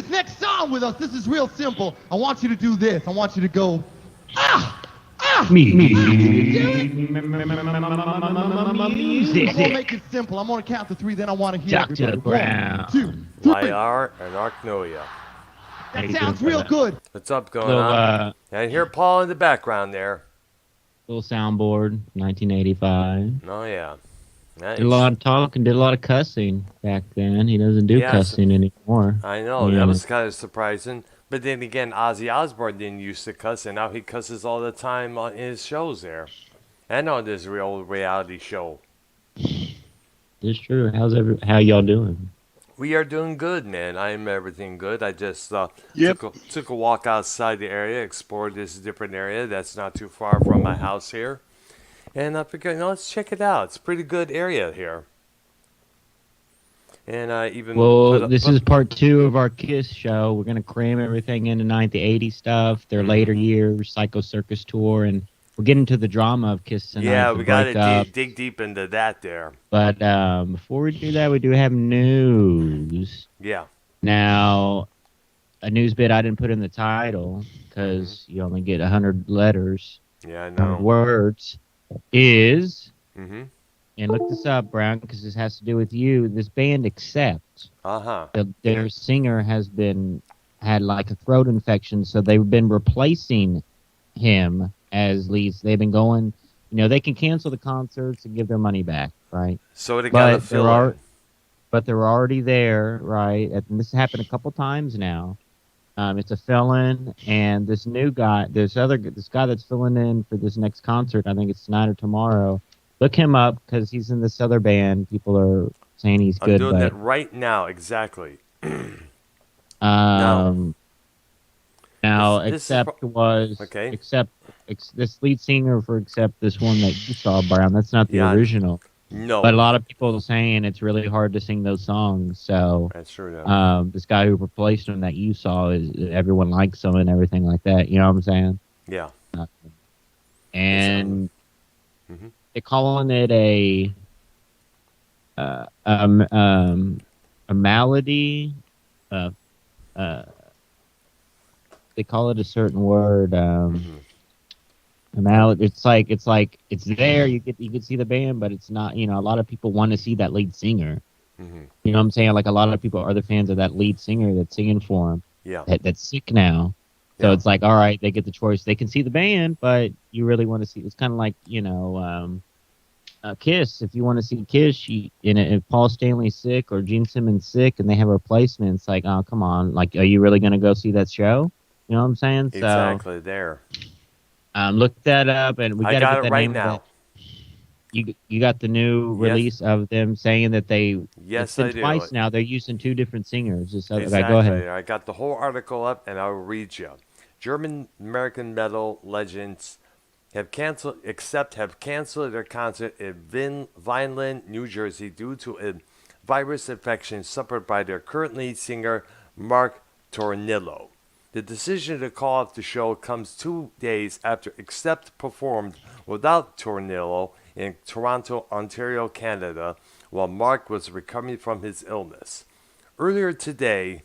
this next song with us. This is real simple. I want you to do this. I want you to go, ah, ah. Me. I'm gonna make it simple. I'm gonna count to 3, then I want to hear Dr. everybody. Brown. 1, 2, 3. YR and Arknolia. That sounds real good. What's up going Little, on? I hear Paul in the background there. little soundboard, 1985. Oh, yeah. Nice. Did a lot of talking, did a lot of cussing back then. He doesn't do cussing anymore. I know, Yeah. that was kind of surprising. But then again, Ozzy Osbourne didn't used to cuss, and now he cusses all the time on his shows there. And on this real reality show. It's true. How y'all doing? We are doing good, man. I'm everything good. I just took a walk outside the area, explored this different area that's not too far from my house here. And I figured, let's check it out. It's a pretty good area here. And I even this is part 2 of our KISS show. We're going to cram everything into 90-80 stuff, their later years, Psycho Circus tour, and we're getting to the drama of KISS tonight. Yeah, we got to dig deep into that there. But before we do that, we do have news. Yeah. Now, a news bit I didn't put in the title because you only get 100 letters. Yeah, I know. Words is, and look this up, Brown, because this has to do with you. This band Accept. Their singer had like a throat infection, so they've been replacing him as leads. They've been going, they can cancel the concerts and give their money back, right? So they got to fill in. But they're already there, right? And this happened a couple times now. It's a fill-in, and this new guy, this guy that's filling in for this next concert, I think it's tonight or tomorrow. Look him up because he's in this other band. People are saying he's good. I'm doing that right now, exactly. Now, Accept this lead singer for Accept, this one that you saw, Brown. That's not the original. No. But a lot of people are saying it's really hard to sing those songs. So that's true. This guy who replaced him that you saw, everyone likes him and everything like that. You know what I'm saying? Yeah. And they're calling it a malady. They call it a certain word. It's like it's there. You can see the band, but it's not. A lot of people want to see that lead singer. You know what I'm saying? Like a lot of people are the fans of that lead singer that's singing for him. Yeah. That's sick now. So it's like, all right, they get the choice. They can see the band, but you really want to see. It's kind of like Kiss. If you want to see Kiss, if Paul Stanley's sick or Gene Simmons sick, and they have a replacement, it's like, oh, come on. Like, are you really going to go see that show? You know what I'm saying? Exactly there. Look that up, and we got to get that right name now. You got the new release of them saying that they. Yes, it's been twice now. They're using 2 different singers. Exactly. Go ahead. I got the whole article up, and I'll read you. German American metal legends have canceled their concert in Vineland, New Jersey, due to a virus infection suffered by their current lead singer Mark Tornillo. The decision to call off the show comes 2 days after Accept performed without Tornillo in Toronto, Ontario, Canada, while Mark was recovering from his illness. Earlier today,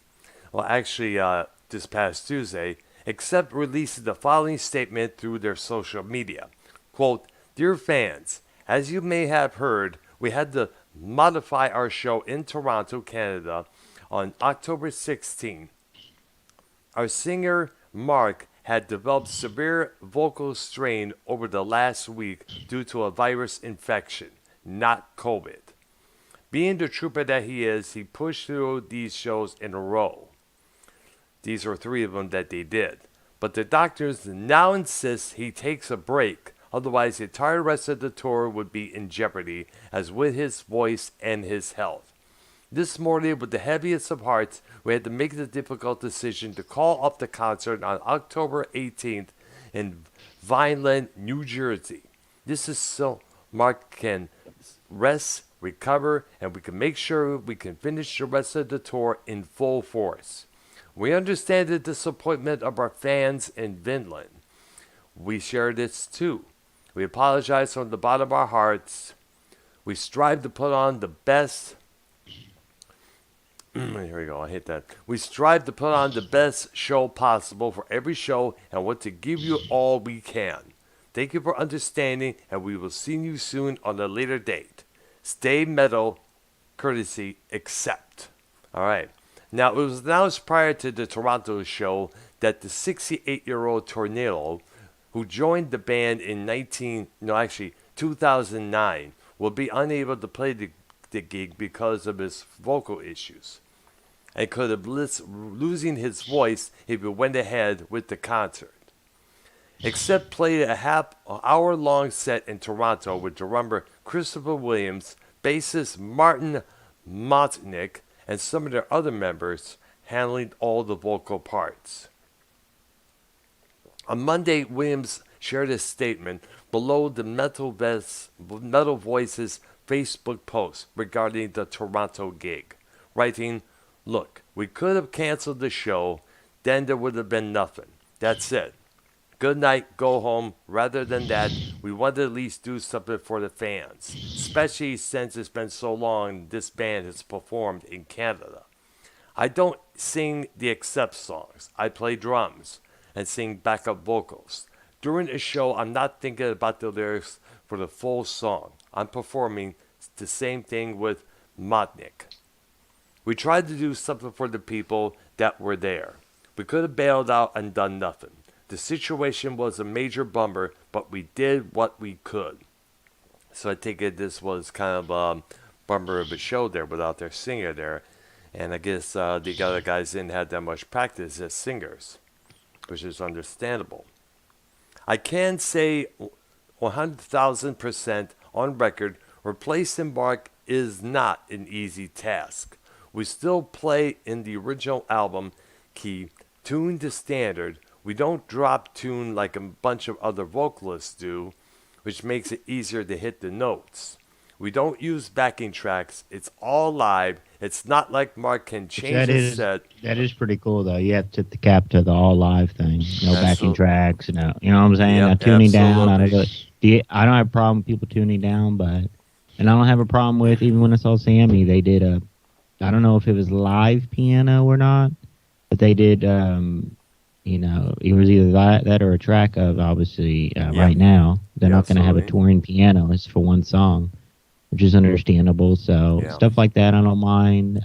this past Tuesday, Accept released the following statement through their social media. Quote, "Dear fans, as you may have heard, we had to modify our show in Toronto, Canada on October 16. Our singer, Mark, had developed severe vocal strain over the last week due to a virus infection, not COVID. Being the trooper that he is, he pushed through these shows in a row. These are 3 of them that they did. But the doctors now insist he takes a break, otherwise the entire rest of the tour would be in jeopardy, as with his voice and his health. This morning, with the heaviest of hearts, we had to make the difficult decision to call off the concert on October 18th in Vineland, New Jersey. This is so Mark can rest, recover, and we can make sure we can finish the rest of the tour in full force. We understand the disappointment of our fans in Vinland. We share this too. We apologize from the bottom of our hearts. We strive to put on the best Here we go. I hate that. We strive to put on the best show possible for every show and want to give you all we can. Thank you for understanding, and we will see you soon on a later date. Stay metal, courtesy, accept. All right. Now, it was announced prior to the Toronto show that the 68-year-old Tornillo, who joined the band in 2009, will be unable to play the gig because of his vocal issues, and could have losing his voice if he went ahead with the concert. Except played a half-hour-long set in Toronto with drummer Christopher Williams, bassist Martin Motnick, and some of their other members handling all the vocal parts. On Monday, Williams shared a statement below the Metal Voices Facebook post regarding the Toronto gig, writing, "Look, we could have canceled the show, then there would have been nothing. That's it. Good night, go home. Rather than that, we want to at least do something for the fans, especially since it's been so long this band has performed in Canada. I don't sing the Accept songs. I play drums and sing backup vocals. During a show, I'm not thinking about the lyrics for the full song. I'm performing the same thing with Motnick. We tried to do something for the people that were there. We could have bailed out and done nothing. The situation was a major bummer, but we did what we could." So I take it this was kind of a bummer of a show there without their singer there. And I guess the other guys didn't have that much practice as singers, which is understandable. I can say 100,000% on record, replacing Mark is not an easy task. We still play in the original album key, tuned to standard. We don't drop tune like a bunch of other vocalists do, which makes it easier to hit the notes. We don't use backing tracks. It's all live. It's not like Mark can change his set. That is pretty cool, though. You have to tip the cap to the all live thing. No backing tracks. You know what I'm saying? Yep, tuning down. absolutely. I don't have a problem with people tuning down, and I don't have a problem with, even when I saw Sammy, they did I don't know if it was live piano or not, but they did, it was either that or a track of, obviously, right now. They're not going to have a touring piano. It's for one song, which is understandable. So stuff like that, I don't mind.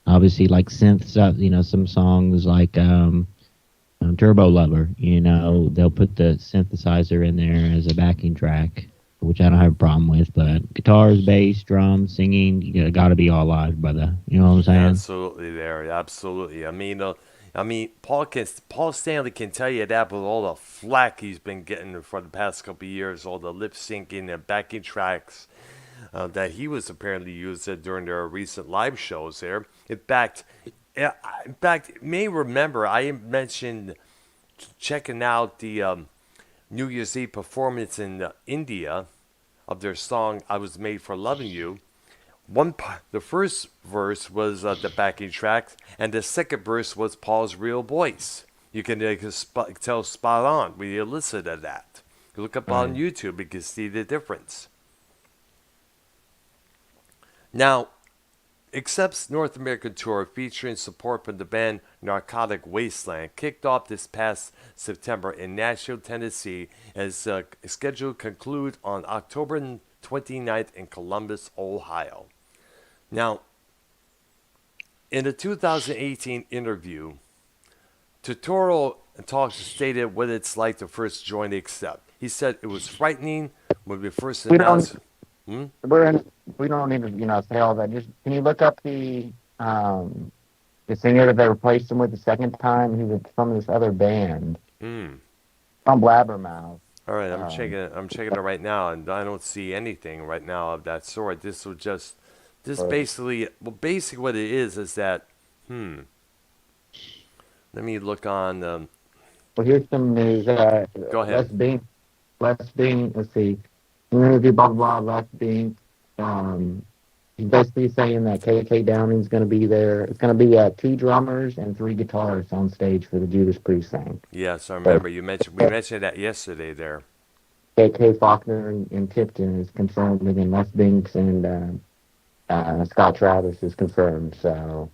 Obviously, like synth stuff, some songs like Turbo Lover, they'll put the synthesizer in there as a backing track, which I don't have a problem with. But guitars, bass, drums, singing, you got to be all live, brother. You know what I'm saying? Absolutely, there, absolutely. I mean, Paul Stanley can tell you that with all the flack he's been getting for the past couple of years, all the lip syncing and backing tracks that he was apparently using during their recent live shows there. In fact, you may remember I mentioned checking out the New Year's Eve performance in India of their song "I Was Made for Loving You." The first verse was the backing track, and the second verse was Paul's real voice. You can tell spot on when you listen to that. You look up on YouTube, you can see the difference. Now, Accept's North American tour, featuring support from the band Narcotic Wasteland, kicked off this past September in Nashville, Tennessee, and is scheduled to conclude on October 29th in Columbus, Ohio. Now, in a 2018 interview, Turturro Talks stated what it's like to first join Accept. He said it was frightening when we first announced. We don't need to, say all that. Just can you look up the singer that they replaced him with the second time? He was from this other band. From Blabbermouth. All right, I'm checking it right now, and I don't see anything right now of that sort. Basically what it is that. Let me look on. Well, here's some news. Go ahead. Les Bing. Let's see. Blah blah blah. Les Bing. He's basically saying that KK Downing's going to be there. It's going to be 2 drummers and 3 guitarists on stage for the Judas Priest thing. Yes, I remember. We mentioned that yesterday there. KK Faulkner and Tipton is confirmed, and Les Binks and Scott Travis is confirmed. So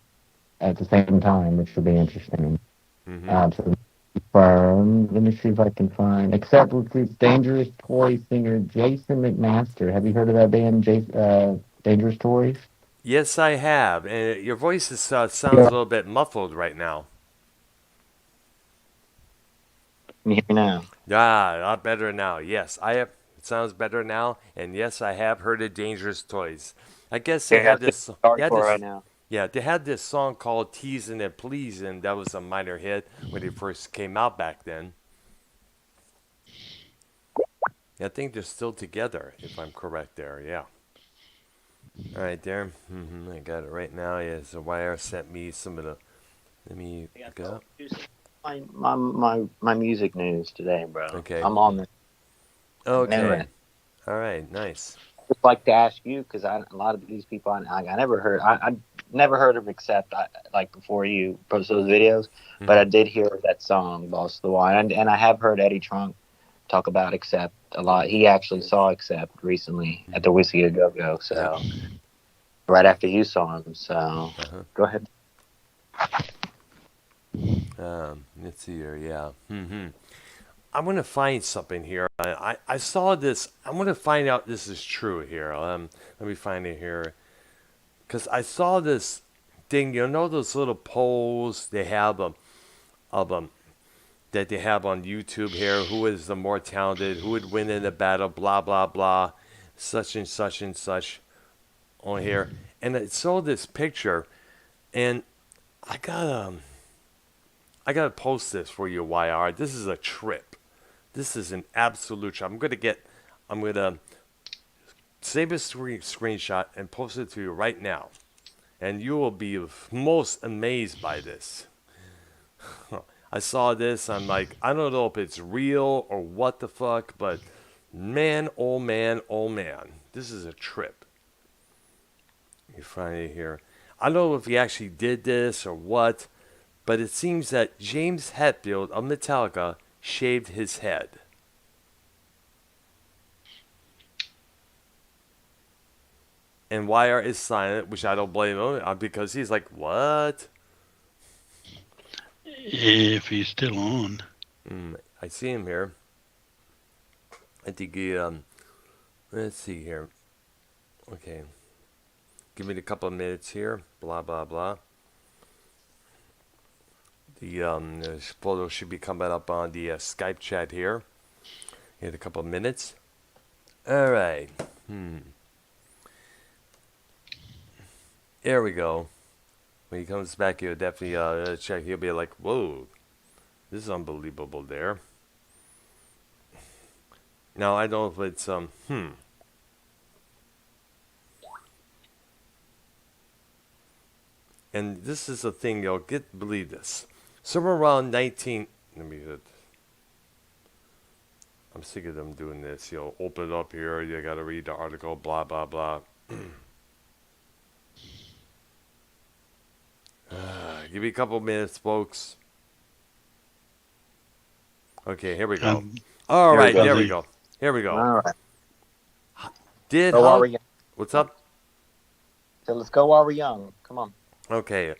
at the same time, which will be interesting. So confirmed. Let me see if I can find. Except recruits Dangerous Toy singer Jason McMaster. Have you heard of that band, Dangerous Toys? Yes, I have. And your voice sounds a Yeah. little bit muffled right now. Can you hear me now? Yeah, a lot better now. Yes, I have. It sounds better now. And yes, I have heard of Dangerous Toys. I guess they had this. They had Hardcore this. right now. Yeah, they had this song called "Teasing and Pleasing." That was a minor hit when it first came out back then. I think they're still together, if I'm correct there. Yeah. All right, there. I got it right now. Yeah, so YR sent me some of the. Let me look it up. My music news today, bro. Okay. I'm on this. Okay. All right. Nice. I would like to ask you because a lot of these people I never heard. I never heard of Accept like before you posted those videos, but I did hear of that song "Boss of the Wine," and I have heard Eddie Trunk talk about Accept a lot. He actually saw Accept recently at the Whiskey A Go Go. So right after you saw him. So go ahead. Let's see here. Yeah. I'm going to find something here. I saw this. I'm going to find out this is true here. Let me find it here. Because I saw this thing. You know those little polls they have that they have on YouTube here? Who is the more talented? Who would win in the battle? Blah, blah, blah. Such and such and such on here. And I saw this picture. And I gotta post this for you, YR. This is a trip. This is an absolute trip. I'm gonna save a screenshot and post it to you right now, and you will be most amazed by this. I saw this. I'm like, I don't know if it's real or what the fuck, but man, oh man, oh man, this is a trip. Let me find it here. I don't know if he actually did this or what. But it seems that James Hetfield of Metallica shaved his head. And YR is silent, which I don't blame him because he's like, what? If he's still on. I see him here. I think he, let's see here. Okay. Give me a couple of minutes here. Blah, blah, blah. The photo should be coming up on the Skype chat here in a couple of minutes. All right. There we go. When he comes back, he'll definitely check. He'll be like, whoa, this is unbelievable there. Now, I don't know if it's, And this is the thing, y'all. Believe this. Somewhere around 19... Let me hit... I'm sick of them doing this. Open it up here. You got to read the article. Blah, blah, blah. Give me a couple minutes, folks. Okay, here we go. All right, there we go. Here we go. All right. What's up? So let's go while we're young. Come on. Okay.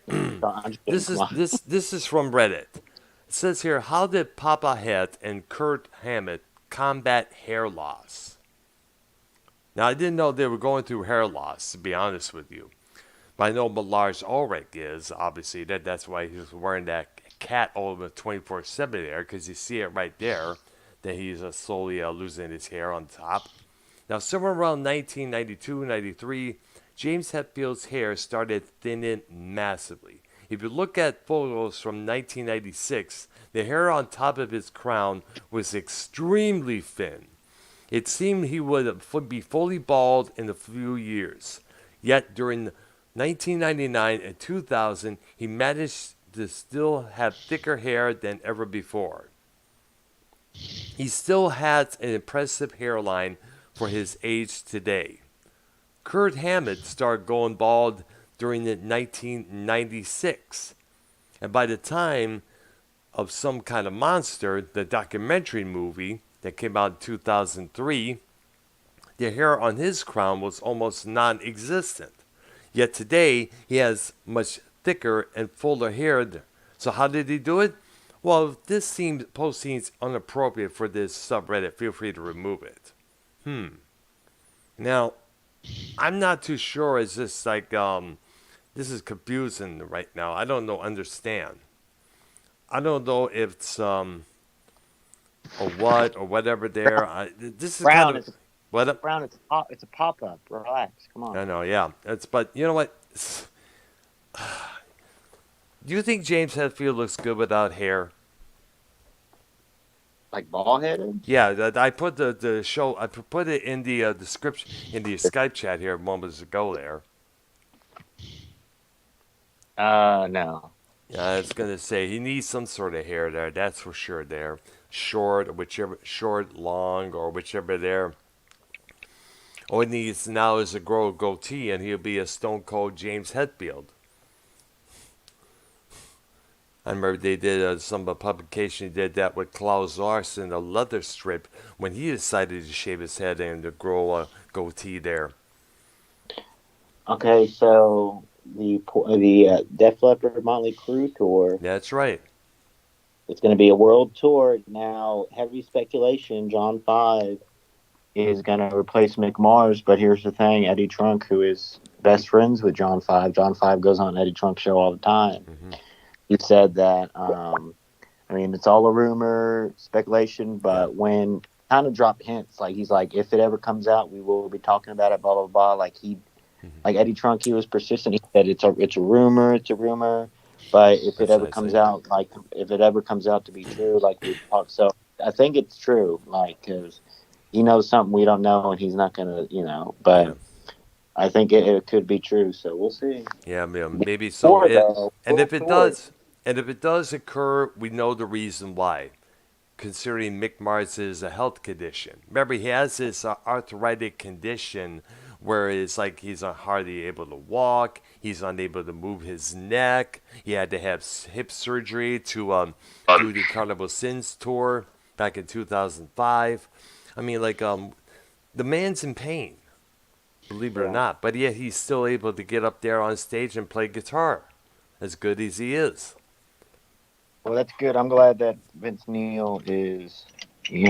This is from Reddit. It says here, how did Papa Het and Kurt Hammett combat hair loss? Now, I didn't know they were going through hair loss, to be honest with you. But I know what Lars Ulrich is, obviously. That's why he's wearing that cat all over 24/7 there, because you see it right there, that he's slowly losing his hair on top. Now, somewhere around 1992, 93, James Hetfield's hair started thinning massively. If you look at photos from 1996, the hair on top of his crown was extremely thin. It seemed he would be fully bald in a few years. Yet during 1999 and 2000, he managed to still have thicker hair than ever before. He still has an impressive hairline for his age today. Kurt Hammett started going bald during 1996. And by the time of Some Kind of Monster, the documentary movie that came out in 2003, the hair on his crown was almost non-existent. Yet today, he has much thicker and fuller hair. So how did he do it? Well, if this post seems inappropriate for this subreddit, feel free to remove it. Now, I'm not too sure. It's just like, this is confusing right now. I don't know, understand. I don't know if it's, or what, or whatever there. This is Brown, kind of, what? Brown, it's a pop up. Relax, come on. I know, yeah. But you know what? Do you think James Hetfield looks good without hair? Like bald headed? Yeah, I put the show. I put it in the description in the Skype chat here moments ago. There. No. I was gonna say he needs some sort of hair there. That's for sure. There, short, short, long, or whichever there. All he needs now is to grow a goatee, and he'll be a Stone Cold James Hetfield. I remember they did some publication did that with Klaus Larson, a leather strip, when he decided to shave his head and to grow a goatee there. Okay, so the Def Leppard Motley Crue tour. That's right. It's going to be a world tour. Now, heavy speculation, John 5 is going to replace Mick Mars, but here's the thing, Eddie Trunk, who is best friends with John 5 goes on Eddie Trunk's show all the time. Mm-hmm. He said that, it's all a rumor, speculation, but when kind of dropped hints, like he's like, if it ever comes out, we will be talking about it, blah, blah, blah. Like like Eddie Trunk, he was persistent. He said it's a rumor, but if it ever comes out to be true, like we talk. So I think it's true, like, because he knows something we don't know, and he's not gonna, but. Yeah. I think it could be true, so we'll see. Yeah, maybe so. And if it does occur, we know the reason why. Considering Mick Mars is a health condition. Remember, he has this arthritic condition where it's like he's hardly able to walk. He's unable to move his neck. He had to have hip surgery to do the Carnival Sins tour back in 2005. The man's in pain. Believe it or not. But yet he's still able to get up there on stage and play guitar. As good as he is. Well, that's good. I'm glad that Vince Neil is, he's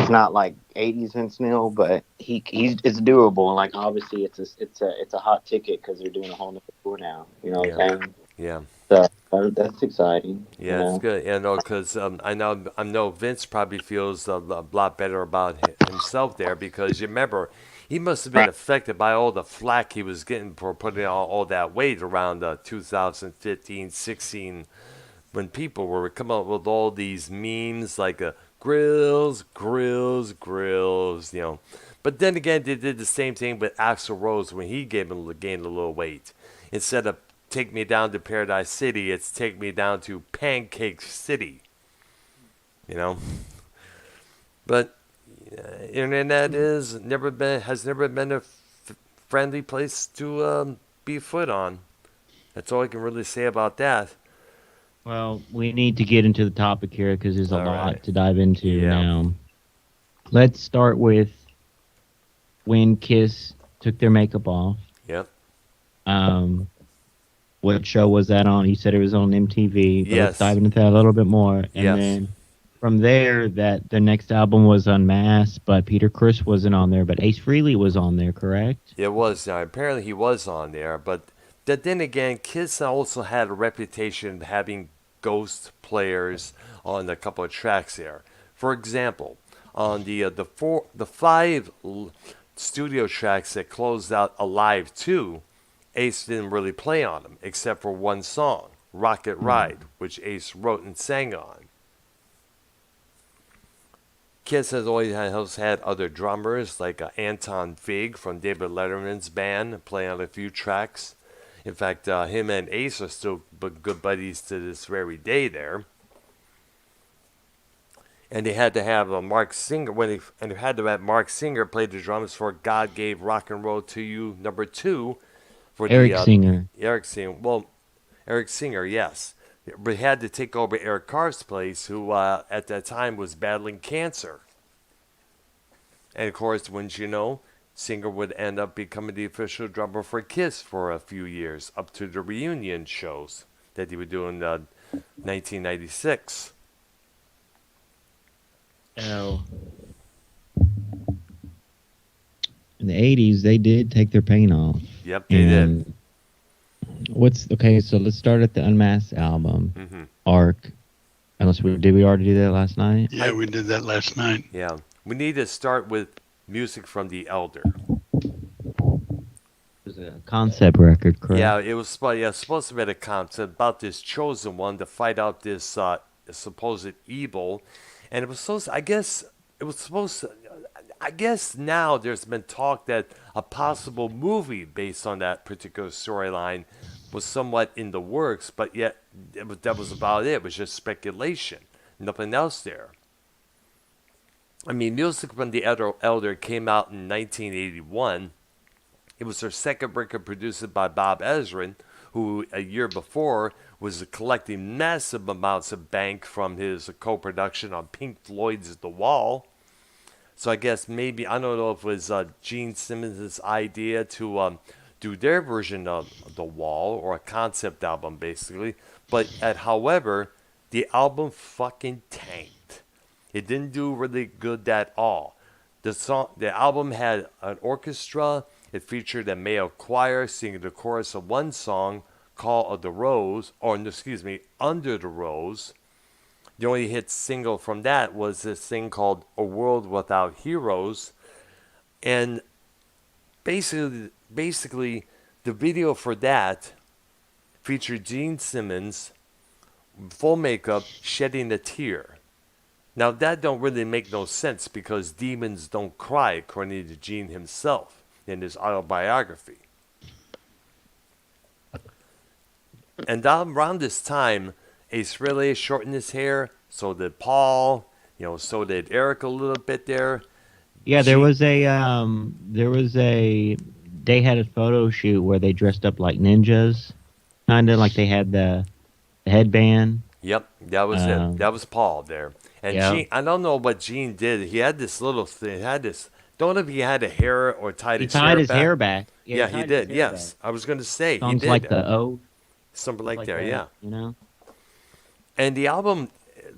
not like 80s Vince Neil, but it's doable. Like, obviously it's a hot ticket because they're doing a whole new tour now. You know what I'm saying? Yeah. So that's exciting. Yeah, it's good. Because I know Vince probably feels a lot better about himself there because you remember he must have been affected by all the flack he was getting for putting on all that weight around 2015, 16, when people were coming up with all these memes like grills. But then again, they did the same thing with Axl Rose when he gained a little weight. Instead of take me down to Paradise City, it's take me down to Pancake City. But internet has never been a friendly place to be foot on. That's all I can really say about that. Well, we need to get into the topic here because there's a lot to dive into now. Let's start with when Kiss took their makeup off. Yep. What show was that on? He said it was on MTV. But let's dive into that a little bit more. And then from there, that the next album was Unmasked, but Peter Criss wasn't on there. But Ace Frehley was on there, correct? It was. Apparently he was on there. But then again, Kiss also had a reputation of having ghost players on a couple of tracks there. For example, on the 5 studio tracks that closed out Alive 2, Ace didn't really play on them, except for one song, Rocket Ride, which Ace wrote and sang on. Kiss has always had other drummers, like Anton Fig from David Letterman's band, play on a few tracks. In fact, him and Ace are still good buddies to this very day there. And they had to have Mark Singer Mark Singer play the drums for God Gave Rock and Roll to You #2. Eric Singer. Eric Singer. Well, Eric Singer, yes. But he had to take over Eric Carr's place, who at that time was battling cancer. And of course, wouldn't you know, Singer would end up becoming the official drummer for Kiss for a few years, up to the reunion shows that he would do in 1996. Oh. In the 80s, they did take their paint off. Yep, they did. Okay, so let's start at the Unmasked album, Ark. Unless did we already do that last night? Yeah, we did that last night. Yeah. We need to start with music from The Elder. It was a concept record, correct? Yeah, it was supposed to be a concept about this chosen one to fight out this supposed evil. And it was supposed, I guess now there's been talk that a possible movie based on that particular storyline was somewhat in the works, but yet that was about it. It was just speculation, nothing else there. I mean, music from The Elder came out in 1981. It was their second record produced by Bob Ezrin, who a year before was collecting massive amounts of bank from his co-production on Pink Floyd's The Wall. So I guess maybe, I don't know if it was Gene Simmons' idea to do their version of The Wall, or a concept album basically. But however, the album fucking tanked. It didn't do really good at all. The album had an orchestra. It featured a male choir singing the chorus of one song, Call of the Rose, Under the Rose. The only hit single from that was this thing called A World Without Heroes. And basically, the video for that featured Gene Simmons, full makeup, shedding a tear. Now, that don't really make no sense because demons don't cry, according to Gene himself in his autobiography. And around this time, Ace Frehley shortened his hair, so did Paul, so did Eric a little bit there. Yeah, they had a photo shoot where they dressed up like ninjas, kind of like they had the headband. Yep, that was it. That was Paul there. And yeah. Gene, I don't know what Gene did. He had this little thing. Don't know if he had a hair or tied his hair back. He tied his hair back. Yeah, he did. Yes, back. I was going to say Songs he did. Like the O. Something like there, that, yeah. And the album,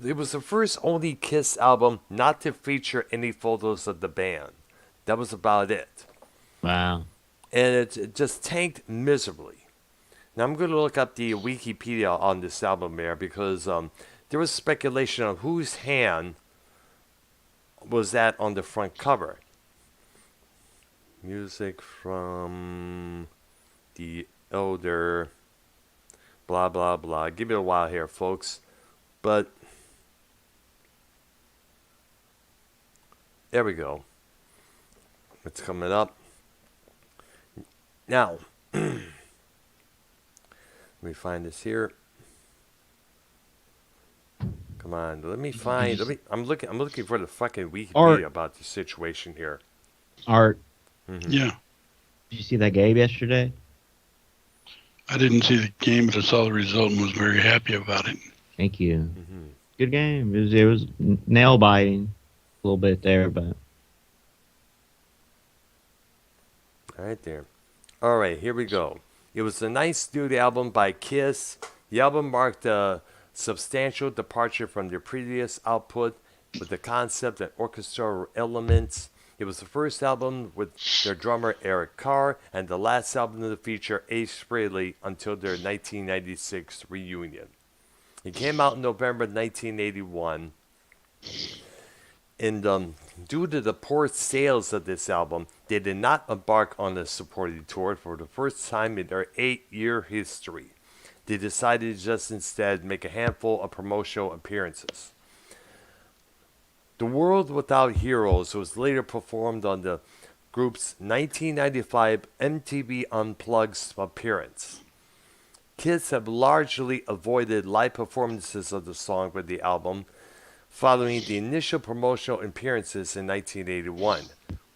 it was the first only Kiss album not to feature any photos of the band. That was about it. Wow. And it just tanked miserably. Now I'm going to look up the Wikipedia on this album there because there was speculation on whose hand was that on the front cover. Music from The Elder, blah, blah, blah. Give me a while here, folks. But there we go. It's coming up. Now, let me find this here. Come on, I'm looking for the fucking Wikipedia about the situation here. Art. Mm-hmm. Yeah. Did you see that game yesterday? I didn't see the game, but I saw the result and was very happy about it. Thank you. Mm-hmm. Good game. It was nail biting a little bit there, but. All right there. All right, here we go. It was a nice studio album by Kiss. The album marked a substantial departure from their previous output with the concept and orchestral elements. It was the first album with their drummer Eric Carr and the last album to feature Ace Frehley until their 1996 reunion. It came out in November 1981. And due to the poor sales of this album, they did not embark on a supporting tour for the first time in their 8-year history. They decided to just instead make a handful of promotional appearances. The World Without Heroes was later performed on the group's 1995 MTV Unplugged appearance. Kiss have largely avoided live performances of the song for the album following the initial promotional appearances in 1981.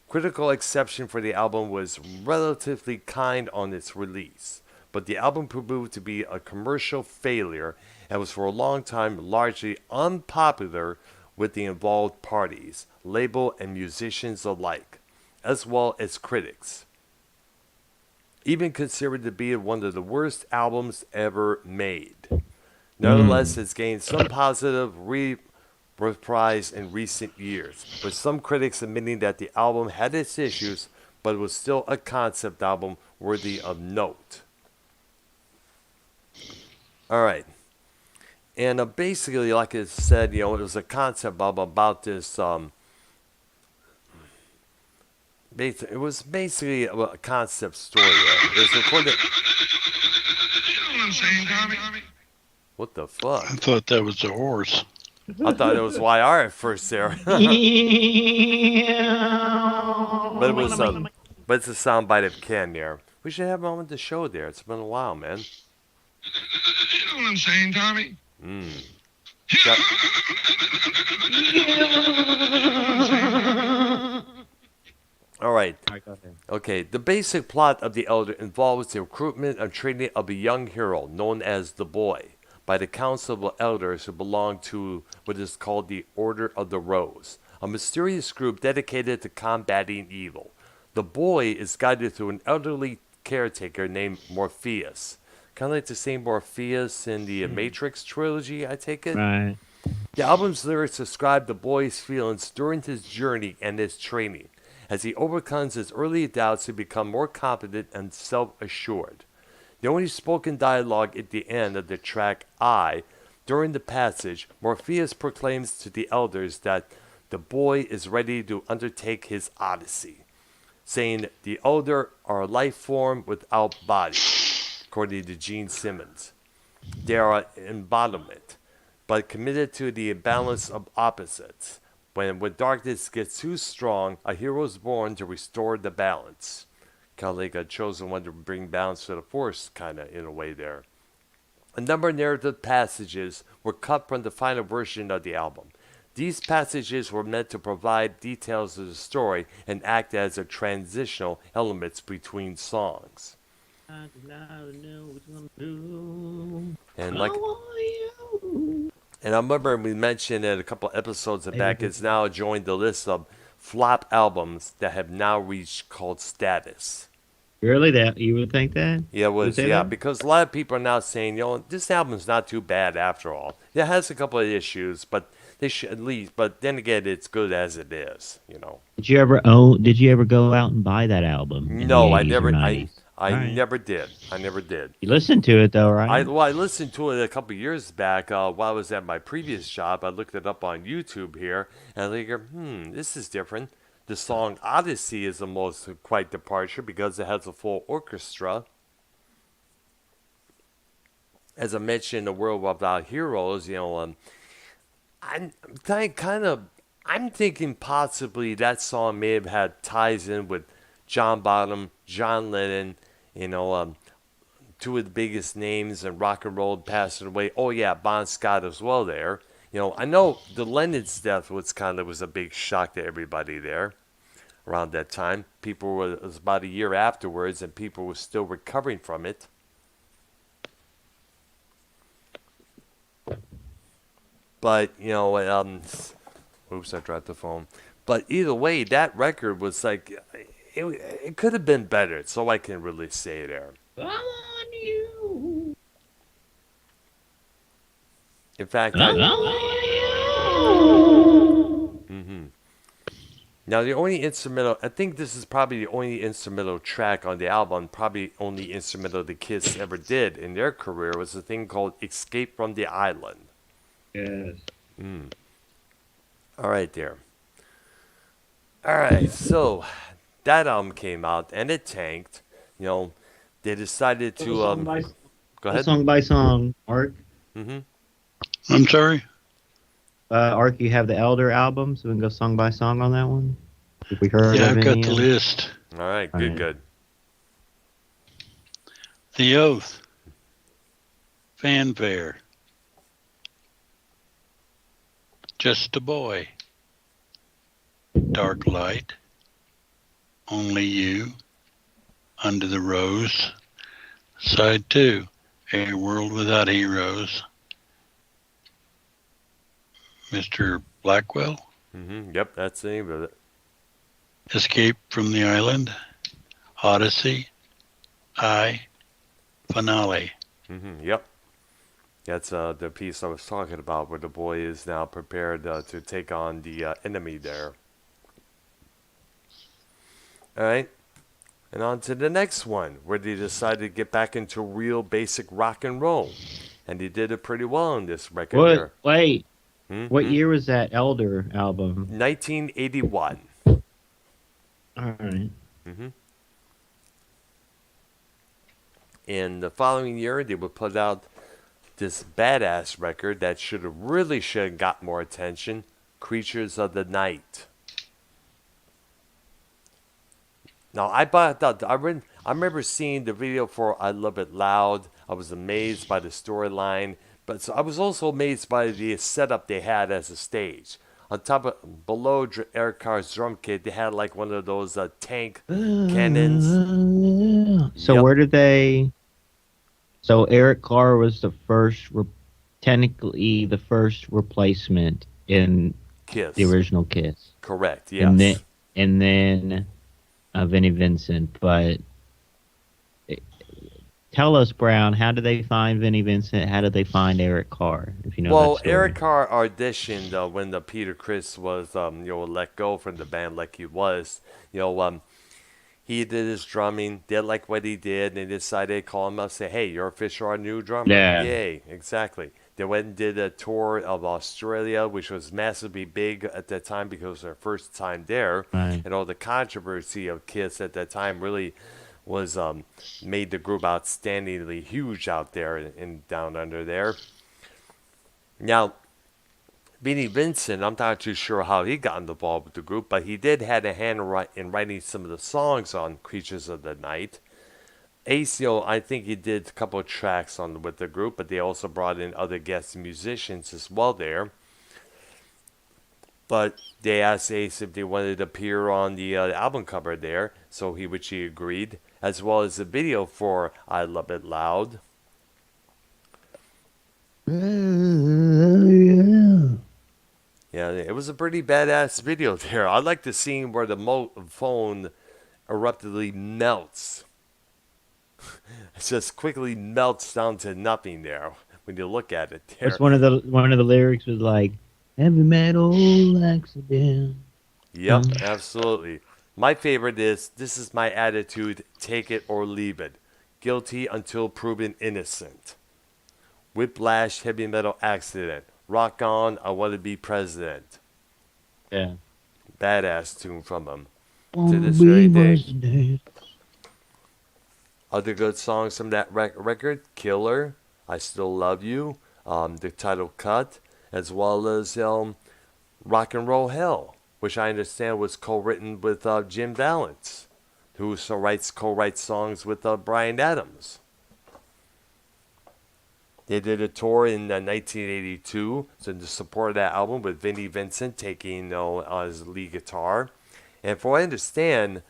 Critical reception for the album was relatively kind on its release, but the album proved to be a commercial failure and was for a long time largely unpopular with the involved parties, label and musicians alike. as well as critics. Even considered to be one of the worst albums ever made. Nevertheless, it's gained some positive reprise in recent years, with some critics admitting that the album had its issues, but it was still a concept album worthy of note. All right. And basically, like I said, it was a concept album about this. It was basically a concept story. It was recorded. You know what I'm saying, Tommy? What the fuck? I thought that was a horse. I thought it was YR at first there. But it was but it's a soundbite of Ken there. We should have him on the show there. It's been a while, man. You know what I'm saying, Tommy? All right. Okay. The basic plot of The Elder involves the recruitment and training of a young hero known as the Boy by the Council of Elders who belong to what is called the Order of the Rose, a mysterious group dedicated to combating evil. The Boy is guided through an elderly caretaker named Morpheus. Kind of like the same Morpheus in the Matrix trilogy, I take it? Right. The album's lyrics describe the Boy's feelings during his journey and his training. As he overcomes his early doubts to become more confident and self-assured. The only spoken dialogue at the end of the track I, during the passage, Morpheus proclaims to the elders that the Boy is ready to undertake his odyssey, saying the elder are a life form without body, according to Gene Simmons. They are an embodiment, but committed to the imbalance of opposites. When darkness gets too strong, a hero is born to restore the balance. Kind of like a chosen one to bring balance to the force, kind of in a way there. A number of narrative passages were cut from the final version of the album. These passages were meant to provide details of the story and act as a transitional elements between songs. And I remember we mentioned it a couple episodes back, it's now joined the list of flop albums that have now reached cult status. Really? That you would think that? Yeah, it was. Yeah, because a lot of people are now saying, this album's not too bad after all. It has a couple of issues, but they should at least. But then again, it's good as it is. Did you ever go out and buy that album? No, I never. I never did. I never did. You listened to it though, right? I listened to it a couple of years back while I was at my previous job. I looked it up on YouTube here, and I figured, this is different. The song Odyssey is the most quite departure because it has a full orchestra. As I mentioned, the world without heroes. I'm thinking possibly that song may have had ties in with John Bonham, John Lennon, two of the biggest names in rock and roll passing away. Oh yeah, Bon Scott as well there. I know the Lennon's death was a big shock to everybody there around that time. It was about a year afterwards, and people were still recovering from it. But, oops, I dropped the phone. But either way, that record was like, it could have been better. That's all I can really say there. I want you. In fact, Now, the only instrumental, I think this is probably the only instrumental track on the album, probably only instrumental the Kiss ever did in their career, was a thing called Escape from the Island. Yes. All right, there. All right, so that album came out, and it tanked. They decided to... go ahead. Song by song, Art. I'm sorry? Art, you have the Elder album, so we can go song by song on that one? If we heard Yeah, of I've got any the of list. All right, good. The Oath. Fanfare. Just a Boy. Dark Light. Only You. Under the Rose. Side 2. A World Without Heroes. Mr. Blackwell. Yep, that's the name of it. Escape from the Island, Odyssey, Finale. Yep. That's the piece I was talking about, where the boy is now prepared to take on the enemy there. All right. And on to the next one, where they decided to get back into real basic rock and roll. And he did it pretty well on this record there. Wait. What year was that Elder album? 1981. All right. And the following year, they would put out this badass record that should have got more attention, Creatures of the Night. Now, I remember seeing the video for I Love It Loud. I was amazed by the storyline, but I was also amazed by the setup they had as a stage. On top of, below Eric Carr's drum kit, they had like one of those tank cannons. So where did they... So Eric Carr was the first, technically the first replacement in Kiss. The original Kiss. Correct, yes. And then Vinnie Vincent, but tell us, Brown, how did they find Vinnie Vincent? How did they find Eric Carr? If you know that story. Eric Carr auditioned when the Peter Criss was let go from the band like he was. He did his drumming, did like what he did, and they decided to call him up and say, hey, you're official our new drummer. Yeah. Yay, exactly. They went and did a tour of Australia, which was massively big at that time because it was their first time there. Right. And all the controversy of Kiss at that time really was made the group outstandingly huge out there and down under there. Now, Vinnie Vincent, I'm not too sure how he got involved with the group, but he did have a hand in writing some of the songs on Creatures of the Night. Ace, I think he did a couple of tracks with the group, but they also brought in other guest musicians as well there. But they asked Ace if they wanted to appear on the album cover there, which he agreed, as well as the video for I Love It Loud. Yeah, it was a pretty badass video there. I like the scene where the phone eruptively melts. It just quickly melts down to nothing there when you look at it there. That's one of the lyrics was like, heavy metal accident. Yep, absolutely. My favorite is, this is my attitude, take it or leave it. Guilty until proven innocent. Whiplash, heavy metal accident. Rock on, I want to be president. Yeah. Badass tune from him. To this very day. Other good songs from that record, Killer, I Still Love You, the title cut, as well as Rock and Roll Hell, which I understand was co-written with Jim Valance, who co-writes songs with Bryan Adams. They did a tour in 1982 to support that album with Vinnie Vincent taking his lead guitar. And from what I understand,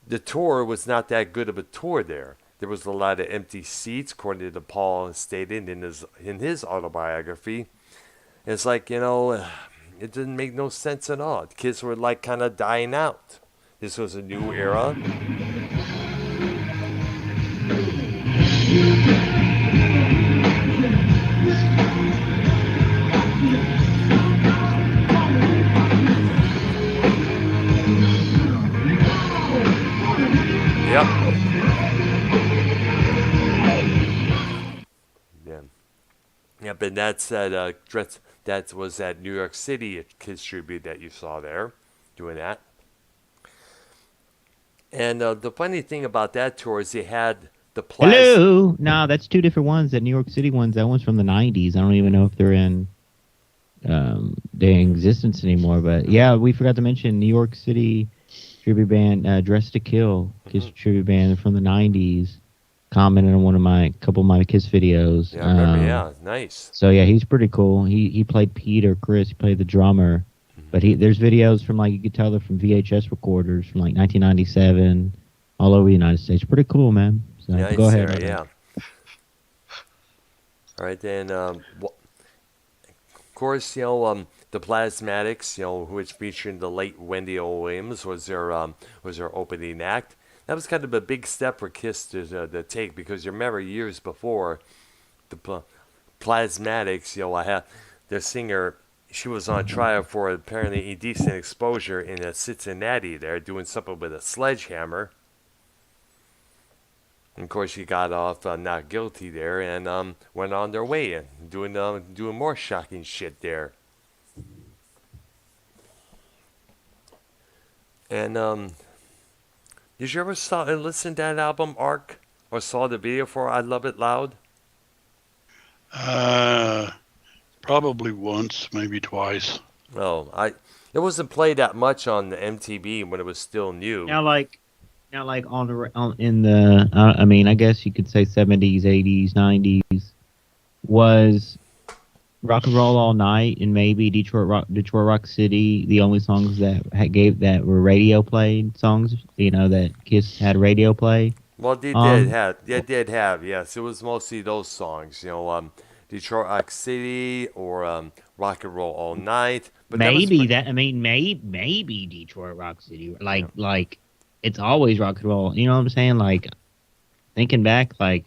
the tour was not that good of a tour there. There was a lot of empty seats, according to Paul stated in his autobiography. It's like, it didn't make no sense at all. The kids were like kind of dying out. This was a new era. Yep. Yeah. Yep, and that's that was at New York City Kids Tribute that you saw there, doing that. And the funny thing about that tour is they had the plastic. Hello. No, that's two different ones. The New York City ones. That one's from the '90s. I don't even know if they're in existence anymore. But yeah, we forgot to mention New York City tribute band, Dress to Kill, Kiss tribute band from the '90s. Commented on a couple of my Kiss videos. Yeah, I remember. Yeah, nice. So yeah, he's pretty cool. He played Pete or Chris. He played the drummer. But there's videos from you could tell they're from VHS recorders from 1997, all over the United States. Pretty cool, man. So nice, go ahead. Yeah. All right, then. Of course, the Plasmatics, which featured the late Wendy O. Williams, was their opening act. That was kind of a big step for Kiss to take, because you remember years before, the Plasmatics, I had their singer. She was on trial for apparently indecent exposure in Cincinnati. There, doing something with a sledgehammer. And of course, she got off not guilty there, and went on their way and doing more shocking shit there. And did you ever listen to that album, Ark, or saw the video for "I Love It Loud"? Probably once, maybe twice. Oh, it wasn't played that much on the MTV when it was still new. Now, in the, I mean, I guess you could say 70s, 80s, 90s, was Rock and Roll All Night and maybe Detroit Rock City the only songs that were radio played songs, that Kiss had radio play? Well, they did have, yes. It was mostly those songs, Detroit Rock City or Rock and Roll All Night. But maybe Detroit Rock City, like it's always rock and roll. You know what I'm saying? Like thinking back, I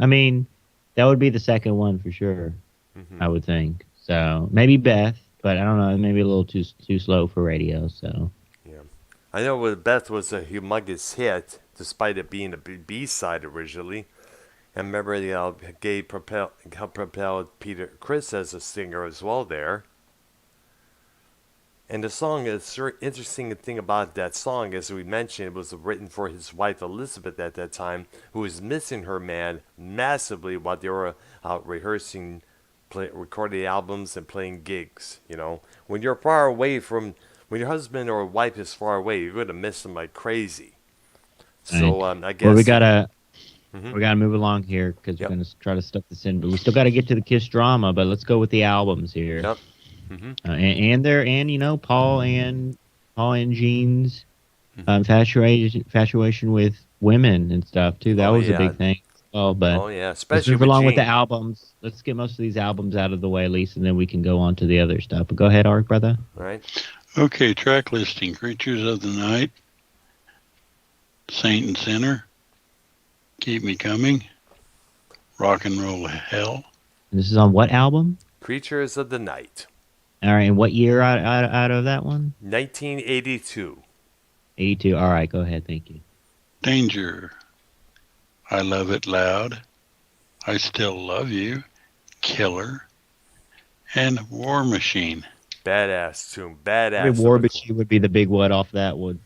mean, that would be the second one for sure. Mm-hmm. I would think so. Maybe Beth, but I don't know. Maybe a little too slow for radio. So yeah, I know Beth was a humongous hit, despite it being a B-side originally. And remember, Gabe propelled Peter Criss as a singer as well there. And the song is interesting thing about that song, as we mentioned, it was written for his wife Elizabeth at that time, who was missing her man massively while they were out rehearsing, recording albums and playing gigs. When you're far away when your husband or wife is far away, you're going to miss them like crazy. So I guess. Well, we gotta move along here because we're gonna try to stuff this in, but we still got to get to the Kiss drama. But let's go with the albums here. Yep. And Paul and Gene's infatuation with women and stuff too. That was a big thing. But especially let's move along with the albums. Let's get most of these albums out of the way, at least, and then we can go on to the other stuff. But go ahead, Ark, brother. All right. Okay, track listing: Creatures of the Night, Saint and Sinner, Keep Me Coming, Rock and Roll Hell. And this is on what album? Creatures of the Night. All right, and what year out of that one? 1982. 82. All right, go ahead. Thank you. Danger, I Love It Loud, I Still Love You, Killer, and War Machine. Badass tune. Badass. War Machine would be the big what off that one.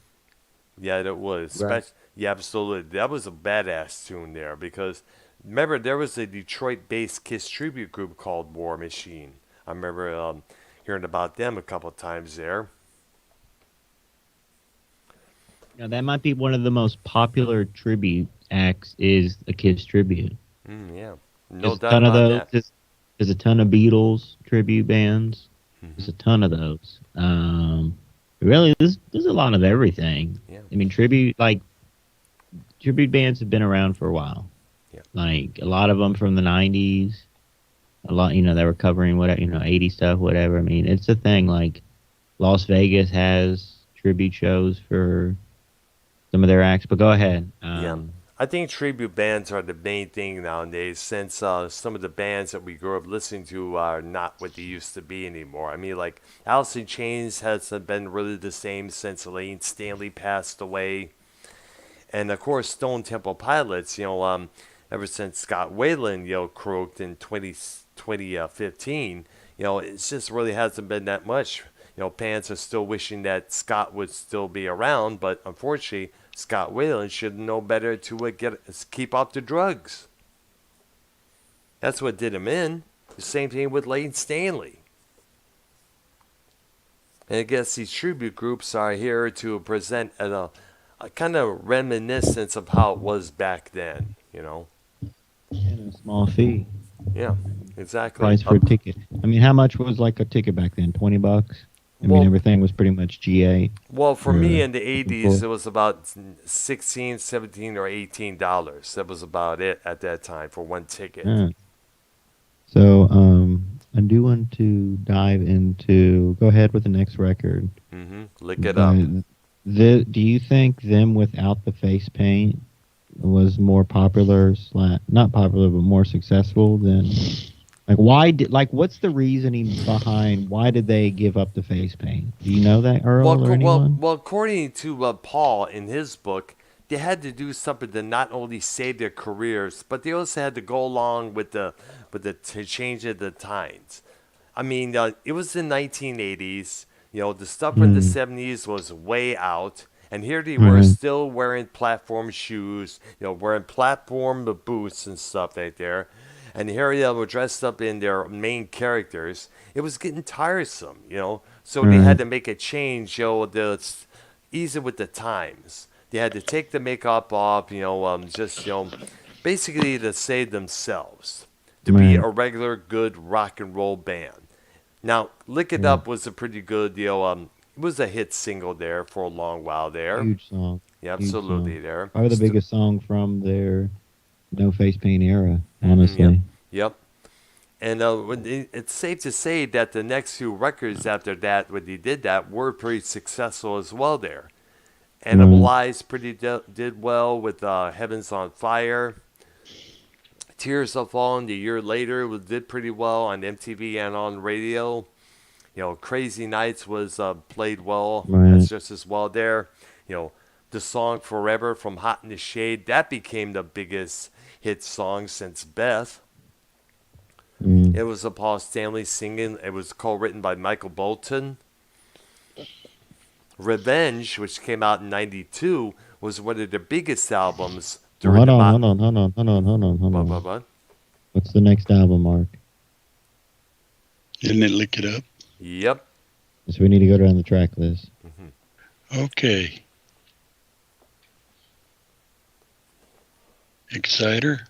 Yeah, it was. Right. Yeah, absolutely. That was a badass tune there, because remember, there was a Detroit-based Kiss tribute group called War Machine. I remember hearing about them a couple of times there. Now, that might be one of the most popular tribute acts is a Kiss tribute. Yeah, no doubt about that. There's a ton of Beatles tribute bands. There's a ton of those. Really, there's a lot of everything. Yeah. I mean, tribute bands have been around for a while. Yeah. Like a lot of them from the 90s. A lot, they were covering 80 stuff, whatever. I mean, it's a thing. Like Las Vegas has tribute shows for some of their acts. But go ahead. I think tribute bands are the main thing nowadays, since some of the bands that we grew up listening to are not what they used to be anymore. I mean, like Alice in Chains hasn't been really the same since Elaine Stanley passed away. And of course, Stone Temple Pilots, ever since Scott Weiland, croaked in 2015, it just really hasn't been that much. Fans are still wishing that Scott would still be around, but unfortunately, Scott Weiland should know better to keep off the drugs. That's what did him in. The same thing with Elaine Stanley. And I guess these tribute groups are here to present a kind of reminiscence of how it was back then, And a small fee. Yeah, exactly. Price for a ticket. I mean, how much was like a ticket back then? $20? I mean, everything was pretty much GA. Well, for me in the 80s, it was about $16, $17, or $18. That was about it at that time for one ticket. Yeah. So, I do want to dive into. Go ahead with the next record. Look it up. Do you think them without the face paint was more popular, not popular, but more successful than? Like, why did, like, what's the reasoning behind why did they give up the face paint? Do you know that, Earl, or anyone? Well, according to Paul in his book, they had to do something to not only save their careers, but they also had to go along with the to change of the times. I mean, it was the 1980s. You know, the stuff from the 70s was way out. And here they were still wearing platform shoes, you know, wearing platform boots and stuff right there. And here they were dressed up in their main characters. It was getting tiresome, you know. So they had to make a change, you know, to ease it with the times. They had to take the makeup off, you know, just, you know, basically to save themselves, to be a regular good rock and roll band. Now, Lick It Up was a pretty good, you know, it was a hit single there for a long while there. Huge song. Yeah, absolutely song. there. Probably the biggest song from their no face paint era, honestly. Yep. And it's safe to say that the next few records after that, when they did that, were pretty successful as well there. Animal Eyes did well with Heaven's on Fire. Tears Have Fallen the year later did pretty well on MTV and on radio. You know, Crazy Nights was played well. That's just as well there. You know, the song Forever from Hot in the Shade, that became the biggest hit song since Beth. It was a Paul Stanley singing. It was co-written by Michael Bolton. Revenge, which came out in '92, was one of the biggest albums. Hold on. What's the next album, Mark? Didn't it Lick It Up? Yep. So we need to go down the track list. Okay. Exciter?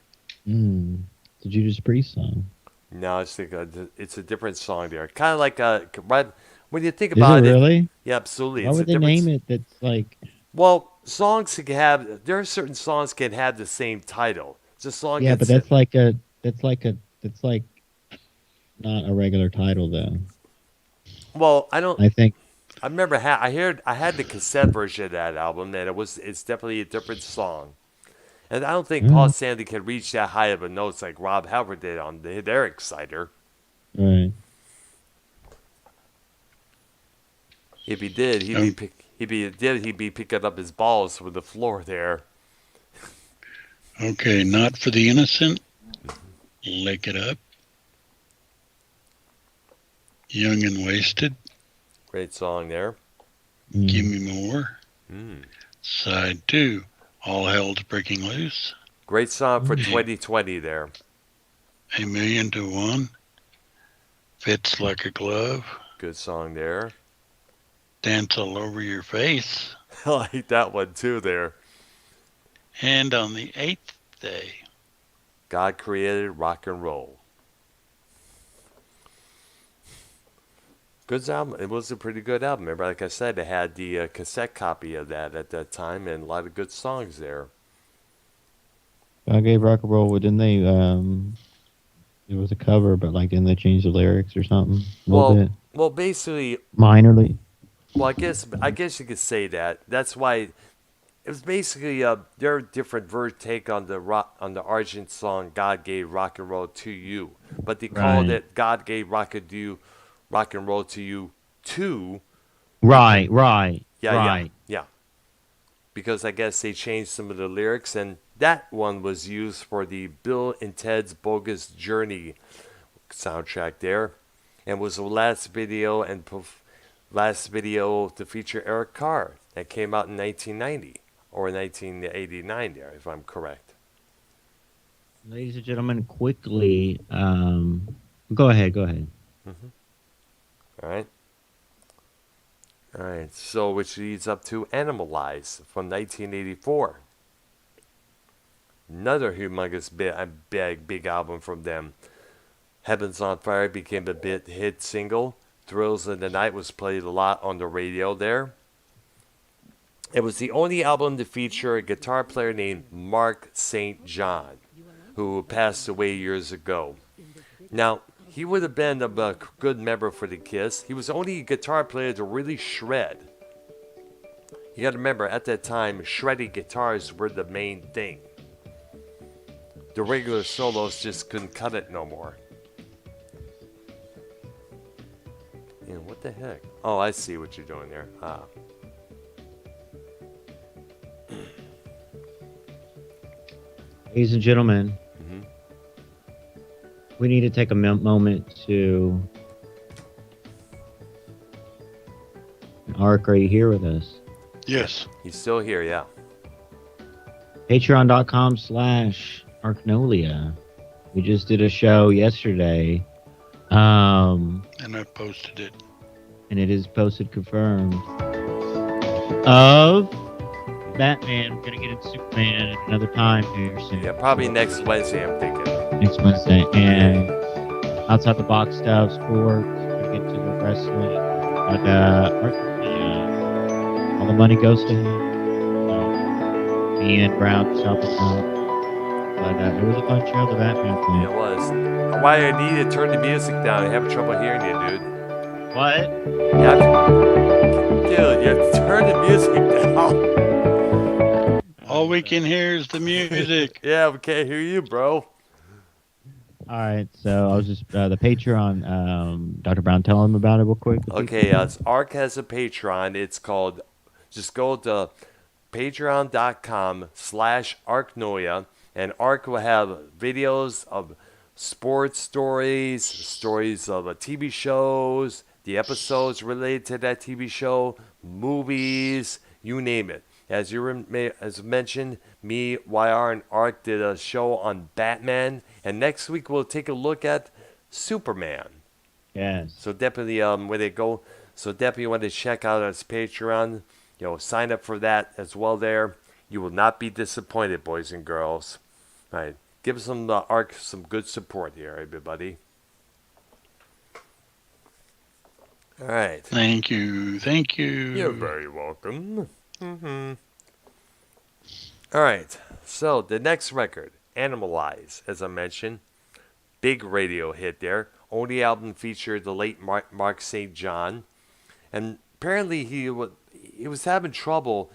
Did you just pre-song? No, it's a different song there. Kind of like when you think about it. Really? Yeah, absolutely. Why would they name it that's like... Well, songs can have... There are certain songs can have the same title. It's a song... Yeah, but that's like not a regular title, though. Well, I don't... I think... I remember I had the cassette version of that album, and it's definitely a different song. And I don't think Paul Stanley can reach that high of a notes like Rob Halford did on their Exciter. Right. If he did, he'd be picking up his balls from the floor there. Okay, Not for the Innocent. Lick It Up. Young and Wasted. Great song there. Give Me More. Side 2. All Hell's Breaking Loose. Great song for 2020 there. A Million to One. Fits Like a Glove. Good song there. Dance All Over Your Face. I like that one too there. And on the 8th day. God Created Rock and Roll. Good album. It was a pretty good album. Remember, like I said, it had the cassette copy of that at that time, and a lot of good songs there. I gave rock and roll. Didn't they? It was a cover, but like, didn't they change the lyrics or something? A little bit. Well, basically, minorly. Well, I guess you could say that. That's why it was basically their different take on the Argent song "God Gave Rock and Roll to You," but they called it "God Gave Rock and Roll to You too." Right. Yeah. Because I guess they changed some of the lyrics, and that one was used for the Bill and Ted's Bogus Journey soundtrack there, and was the last video to feature Eric Carr that came out in 1990 or 1989 there, if I'm correct. Ladies and gentlemen, quickly, go ahead. All right, so which leads up to Animalize from 1984. Another humongous big album from them. Heaven's on Fire became a big hit single. Thrills in the Night was played a lot on the radio there. It was the only album to feature a guitar player named Mark St. John, who passed away years ago. Now, He would have been a good member for the Kiss. He was the only guitar player to really shred. You got to remember, at that time, shredding guitars were the main thing. The regular solos just couldn't cut it no more. Yeah, what the heck? Oh, I see what you're doing there. Ah. Ladies and gentlemen, we need to take a moment to... Ark, are you here with us? Yes. He's still here, yeah. Patreon.com/Arknolia. We just did a show yesterday. And I posted it. And it is posted, confirmed. Of Batman. We're going to get into Superman at another time here soon. Yeah, probably next Wednesday, I'm thinking. Next Wednesday. And outside the box stuff, sports, we get to the wrestling. But all the money goes to him. Me and Brown just helping out. But it was a fun show, the Batman thing. It was. Why I need to turn the music down. I have trouble hearing you, dude. What? Dude, you have to turn the music down. All we can hear is the music. Yeah, we can't hear you, bro. All right, so I was just the Patreon. Dr. Brown, tell him about it real quick. Okay, Ark has a Patreon. It's called. Just go to patreon.com/Arknolia, and Ark will have videos of sports stories, stories of TV shows, the episodes related to that TV show, movies, you name it. As mentioned, me, YR, and Ark did a show on Batman, and next week we'll take a look at Superman. Yes. So definitely, when they go, definitely want to check out his Patreon. Sign up for that as well. There, you will not be disappointed, boys and girls. All right, give some Ark some good support here, everybody. All right. Thank you. Thank you. You're very welcome. All right. So the next record, Animalize, as I mentioned, big radio hit there. Only album featured the late Mark St. John, and apparently he was having trouble.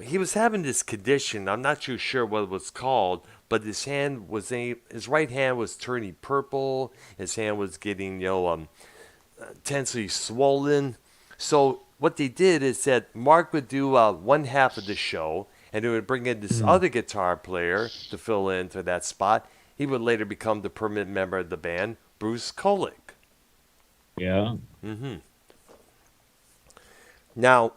He was having this condition. I'm not too sure what it was called, but his right hand was turning purple. His hand was getting intensely swollen. So what they did is that Mark would do one half of the show, and he would bring in this other guitar player to fill into that spot. He would later become the permanent member of the band, Bruce Kulick. Yeah. Now,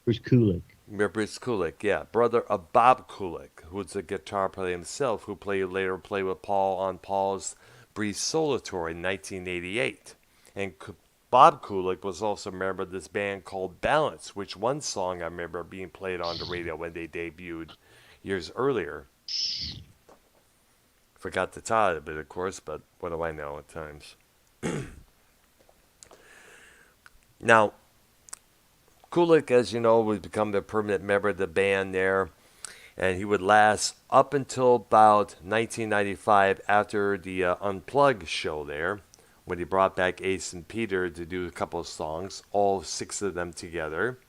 Bruce Kulick. Bruce Kulick, yeah, brother of Bob Kulick, who was a guitar player himself, who later played with Paul on Paul's Brief Solo Tour in 1988. And Bob Kulick was also a member of this band called Balance, which one song I remember being played on the radio when they debuted years earlier. Forgot the title of it, of course, but what do I know at times? Now, Kulick, as you know, would become the permanent member of the band there, and he would last up until about 1995 after the Unplugged show there, when he brought back Ace and Peter to do a couple of songs, all 6 of them together.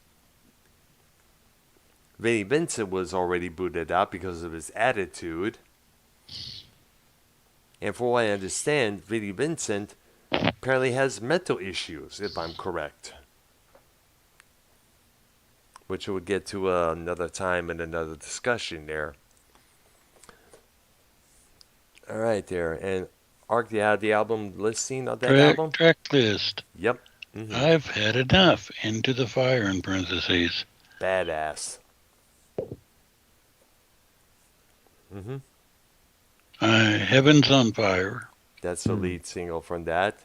Vinnie Vincent was already booted out because of his attitude. And for what I understand, Vinnie Vincent apparently has mental issues, if I'm correct. Which we'll get to another time in another discussion there. All right there. And Ark, do you have the album listing of that album? Track list. Yep. I've had enough. Into the Fire in parentheses. Badass. Heaven's on Fire. That's the lead single from that.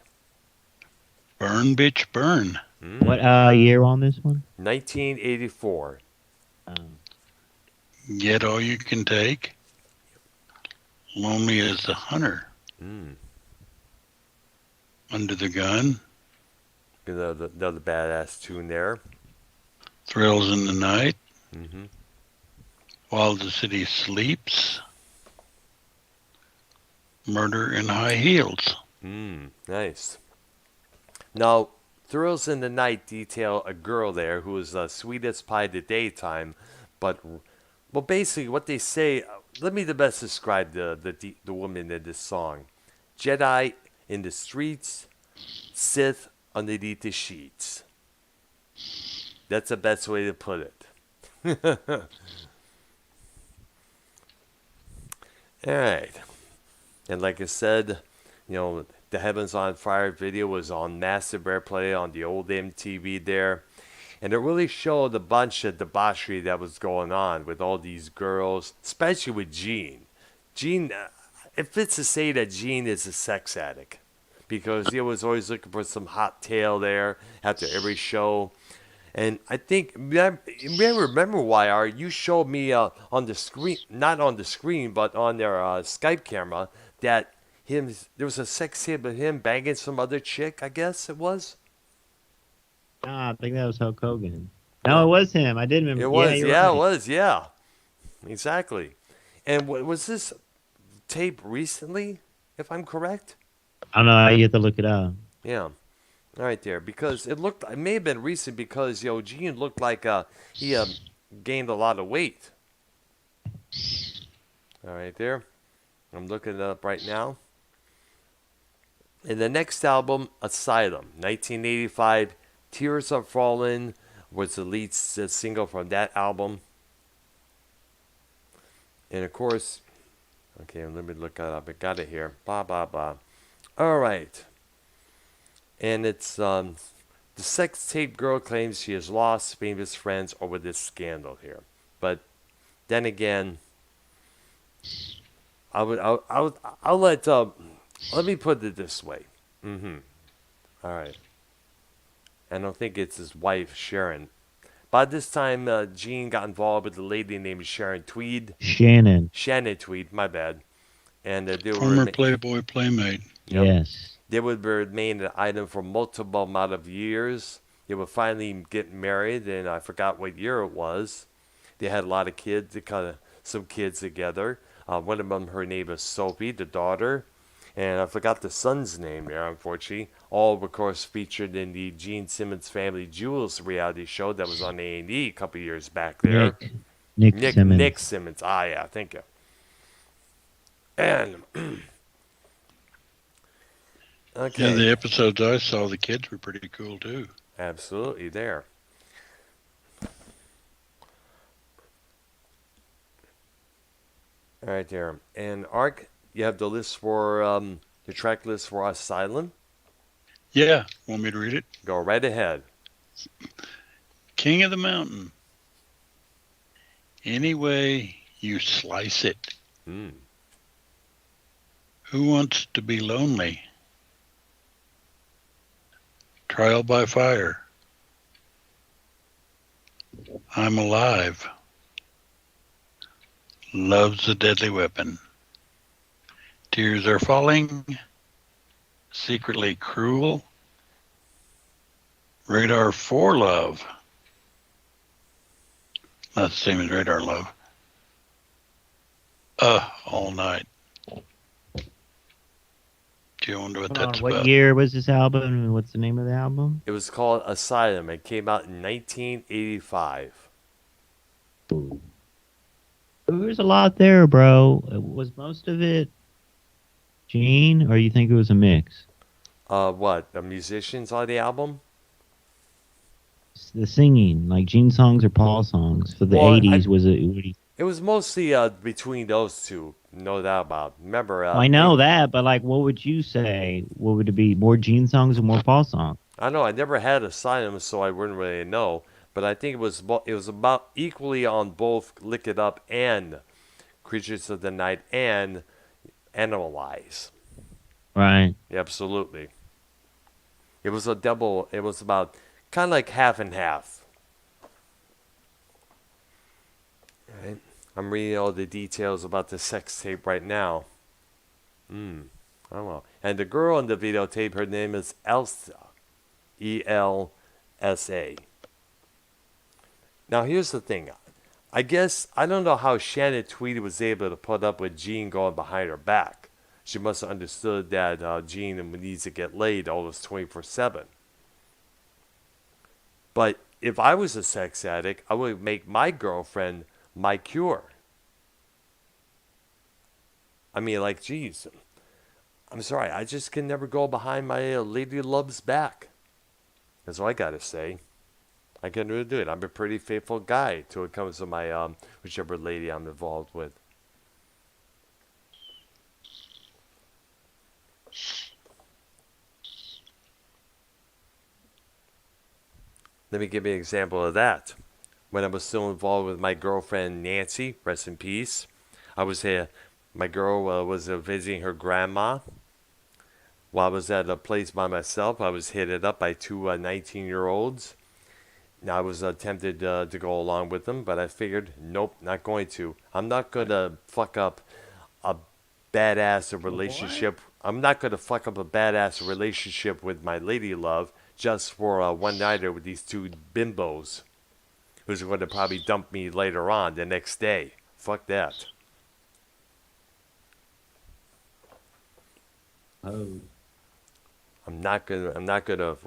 Burn, Bitch, Burn. What year on this one? 1984. Get All You Can Take. Lonely as the Hunter. Under the Gun. Another badass tune there. Thrills in the Night. While the City Sleeps. Murder in High Heels. Nice. Now, Thrills in the Night detail a girl there who is sweet as pie at the daytime, but well, basically what they say. Let me the best describe the woman in this song: Jedi in the streets, Sith underneath the sheets. That's the best way to put it. All right. And like I said, the Heavens on Fire video was on massive airplay on the old MTV there. And it really showed a bunch of debauchery that was going on with all these girls, especially with Gene. Gene, it fits to say that Gene is a sex addict because he was always looking for some hot tail there after every show. And I think, remember YR, you showed me on the screen, not on the screen, but on their Skype camera, that there was a sex tape of him banging some other chick, I guess it was. I think that was Hulk Hogan. No, it was him. I did remember. It was, right. It was, yeah. Exactly. And was this tape recently, if I'm correct? I don't know. You have to look it up. Yeah. Right there, because it may have been recent because Gene looked like he gained a lot of weight. All right there, I'm looking it up right now. In the next album, Asylum, 1985, Tears Are Falling was the lead single from that album. And of course, okay, let me look it up. I got it here. Blah blah blah. All right. And it's the sex tape girl claims she has lost famous friends over this scandal here. But then again, I'll let me put it this way. All right. I don't think it's his wife, Sharon. By this time, Gene got involved with a lady named Sharon Tweed. Shannon Tweed, my bad. And they were former Playboy playmate. Yep. Yes. They would remain an item for multiple amount of years. They would finally get married, and I forgot what year it was. They had a lot of kids, some kids together. One of them, her name is Sophie, the daughter, and I forgot the son's name there, unfortunately. All, of course, featured in the Gene Simmons Family Jewels reality show that was on A&E a couple years back there. Nick Simmons. Nick Simmons. Ah, yeah, thank you. And okay. Yeah, the episodes I saw, the kids were pretty cool too. Absolutely, there. All right, there. And Ark, you have the list for the track list for Asylum. Yeah, want me to read it? Go right ahead. King of the Mountain. Any way you slice it. Who wants to be lonely? Trial by fire. I'm alive. Love's a deadly weapon. Tears are falling. Secretly cruel. Radar for love. Not the same as radar love. All night. Do you wonder what that's What about? year was this album and what's the name of the album? It was called Asylum. It came out in 1985. There's a lot there, bro. Was most of it Gene, or you think it was a mix? What? The musicians on the album? The singing, like Gene songs or Paul songs for the 80s, was it? It was mostly between those two, no doubt about it. Remember? I know that, but like, what would you say? What would it be? More Gene songs or more Paul songs? I know I never had Asylum, so I wouldn't really know. But I think it was about equally on both Lick It Up and Creatures of the Night and Animalize. Right. Yeah, absolutely. It was a double. It was about kind of like half and half. All right. I'm reading all the details about the sex tape right now. Oh well. And the girl in the videotape, her name is Elsa. E-L-S-A. Now here's the thing. I guess I don't know how Shannon Tweedy was able to put up with Gene going behind her back. She must have understood that Gene needs to get laid almost 24/7. But if I was a sex addict, I would make my girlfriend my cure. I mean, like, geez, I'm sorry, I just can never go behind my lady love's back. That's all I gotta say. I can really do it. I'm a pretty faithful guy till it comes to my whichever lady I'm involved with. Let me give you an example of that. When I was still involved with my girlfriend Nancy, rest in peace, I was here. My girl was visiting her grandma. While I was at a place by myself, I was hit up by two 19-year-olds. Now I was tempted to go along with them, but I figured, nope, not going to. I'm not going to fuck up a badass relationship. I'm not going to fuck up a badass relationship with my lady love just for a one-nighter with these two bimbos who's going to probably dump me later on the next day. Fuck that. Oh. I'm not gonna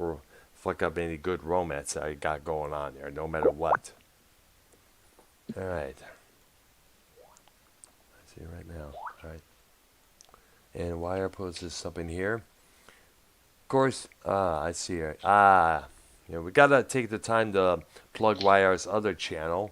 fuck up any good romance that I got going on there, no matter what. All right. I see right now. All right. And YR poses something here. Of course, I see here. We gotta take the time to plug YR's other channel.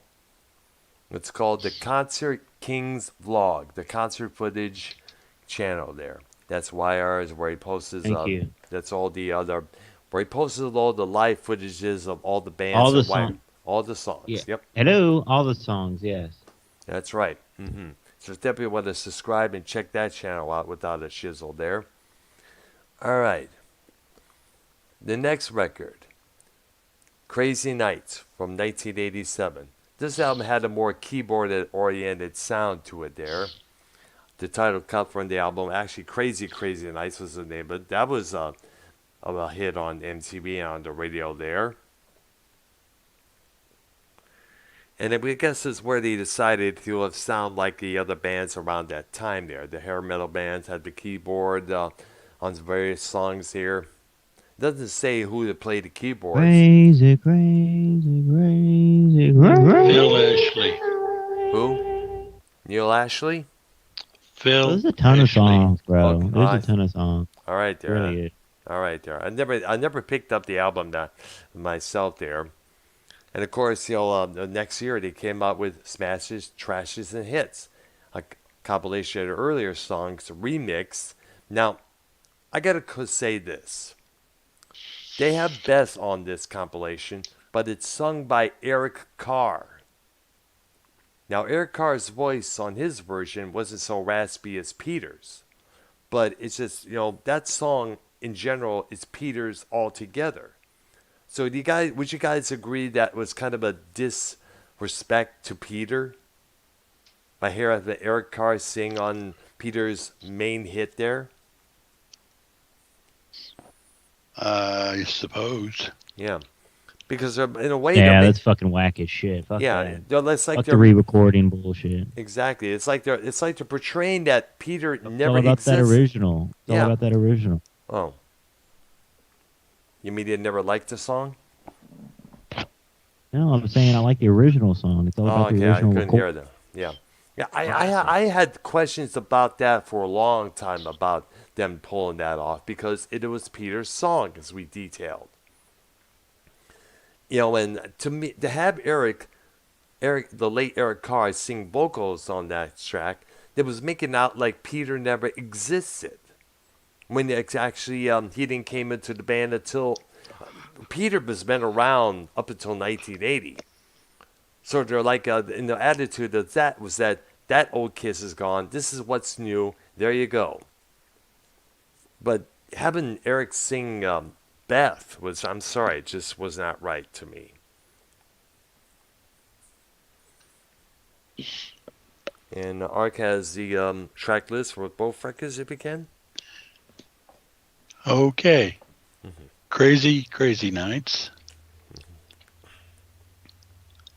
It's called the Concert Kings Vlog, the concert footage channel there. That's YR's where he posts. Thank you. That's all the other, where he posts all the live footages of all the bands. All the songs. All the songs. Yeah. Yep. Hello, all the songs. Yes. That's right. So definitely want to subscribe and check that channel out without a shizzle there. All right. The next record, Crazy Nights from 1987. This album had a more keyboard-oriented sound to it there. The title cut from the album, actually Crazy Nights was the name, but that was a hit on MTV and on the radio there. And I guess this is where they decided to sound like the other bands around that time there. The hair metal bands had the keyboard on various songs here. It doesn't say who to play the keyboards. Crazy. Phil Ashley. Who? Neil Ashley? Phil. There's a ton of Ashley. songs, bro. Okay. There's a ton of songs. All right there. Really good. All right there. I never picked up the album myself there. And of course, the next year they came out with Smashes, Trashes, and Hits, a compilation of earlier songs remixed. Now, I gotta say this. They have Beth on this compilation, but it's sung by Eric Carr. Now, Eric Carr's voice on his version wasn't so raspy as Peter's, but it's just, that song in general is Peter's altogether. So would you guys agree that was kind of a disrespect to Peter by hearing Eric Carr sing on Peter's main hit there? I suppose. Yeah, because in a way, that's fucking whack as shit. Fuck that. That's like Fuck the re-recording bullshit. Exactly. It's like they're portraying that Peter It's never all about existed. that original. It's all about that original. Oh. You mean you never liked the song? No, I'm saying I like the original song. It's all about the original. I couldn't hear that. Yeah. I had questions about that for a long time about them pulling that off because it was Peter's song, as we detailed. And to me, to have Eric, the late Eric Carr, sing vocals on that track, that was making out like Peter never existed. When it's actually he didn't came into the band until Peter has been around up until 1980. So they're like in the attitude of that was that old Kiss is gone. This is what's new. There you go. But having Eric sing Beth was, I'm sorry, it just was not right to me. And Ark has the track list for both records if you can. Okay. Crazy Nights.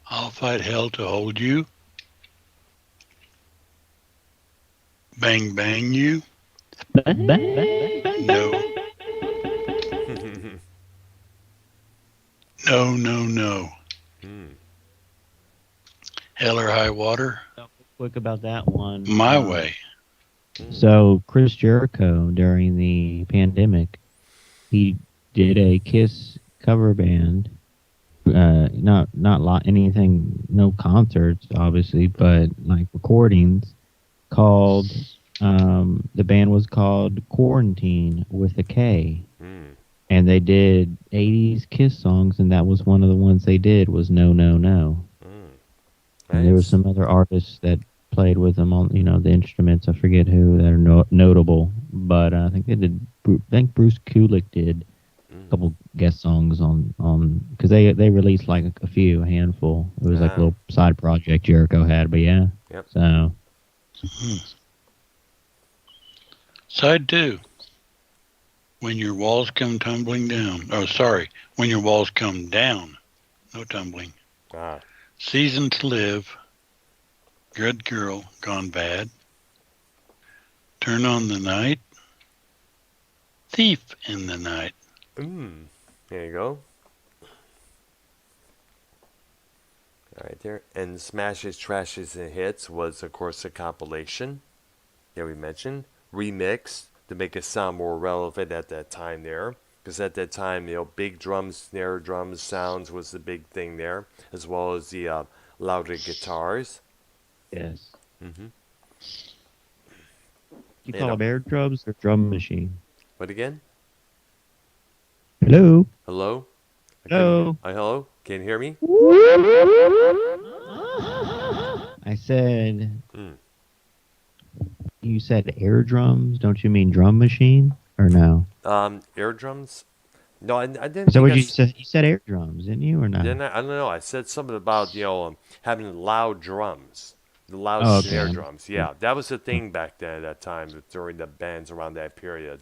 I'll Fight Hell to Hold You. Bang Bang You. No. No, no, no. Hell or High Water? Quick about that one. My Way. So Chris Jericho, during the pandemic, he did a Kiss cover band. Not anything, no concerts, obviously, but like recordings called. The band was called Quarantine with a K. And they did 80s Kiss songs, and that was one of the ones they did was No, No, No. And there were some other artists that played with them on, the instruments. I forget who that are notable, but I think they did. I think Bruce Kulick did a couple guest songs on because they released like a handful. It was like a little side project Jericho had, but yeah. Yep. So. Side 2. When your walls come tumbling down. Oh, sorry. When your walls come down. No tumbling. Season to Live. Good Girl Gone Bad. Turn on the Night. Thief in the Night. There you go. All right there. And Smashes, Trashes, and Hits was, of course, a compilation that we mentioned. Remixed to make it sound more relevant at that time there. Because at that time, big drums, snare drums, sounds was the big thing there. As well as the louder guitars. Yes. You call them air drums or drum machine? What again? Hello? Hello? Hello? Hello? Can you hear me? I said... You said air drums? Don't you mean drum machine? Or no? Air drums? No, I didn't. Is that what you said? You said air drums, didn't you, or not? Didn't I don't know. I said something about having loud drums, the loud snare drums. Yeah, that was the thing back then at that time during the bands around that period.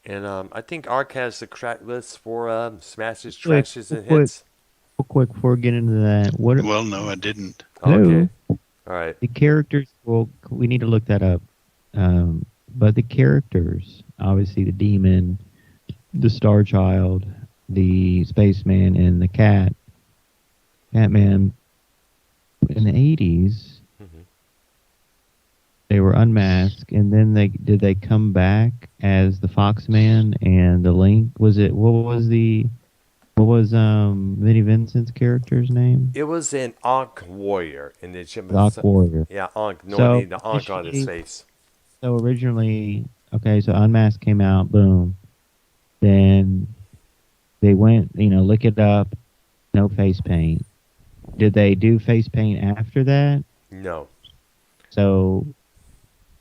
And I think Ark has the track list for Smashes, Trashes, and Hits. Real quick before we get into that, Well, no, I didn't. Okay. All right. The characters. Well, we need to look that up. But the characters, obviously, the demon, the Star Child, the spaceman, and the Catman. In the 80s, they were unmasked, and then did they come back as the Foxman and the Link? What was Vinnie Vincent's character's name? It was an Ankh warrior in the Ankh warrior. Yeah, Ankh. So, the Ankh on his face. So originally, so Unmasked came out, boom. Then they went, look it up, no face paint. Did they do face paint after that? No. So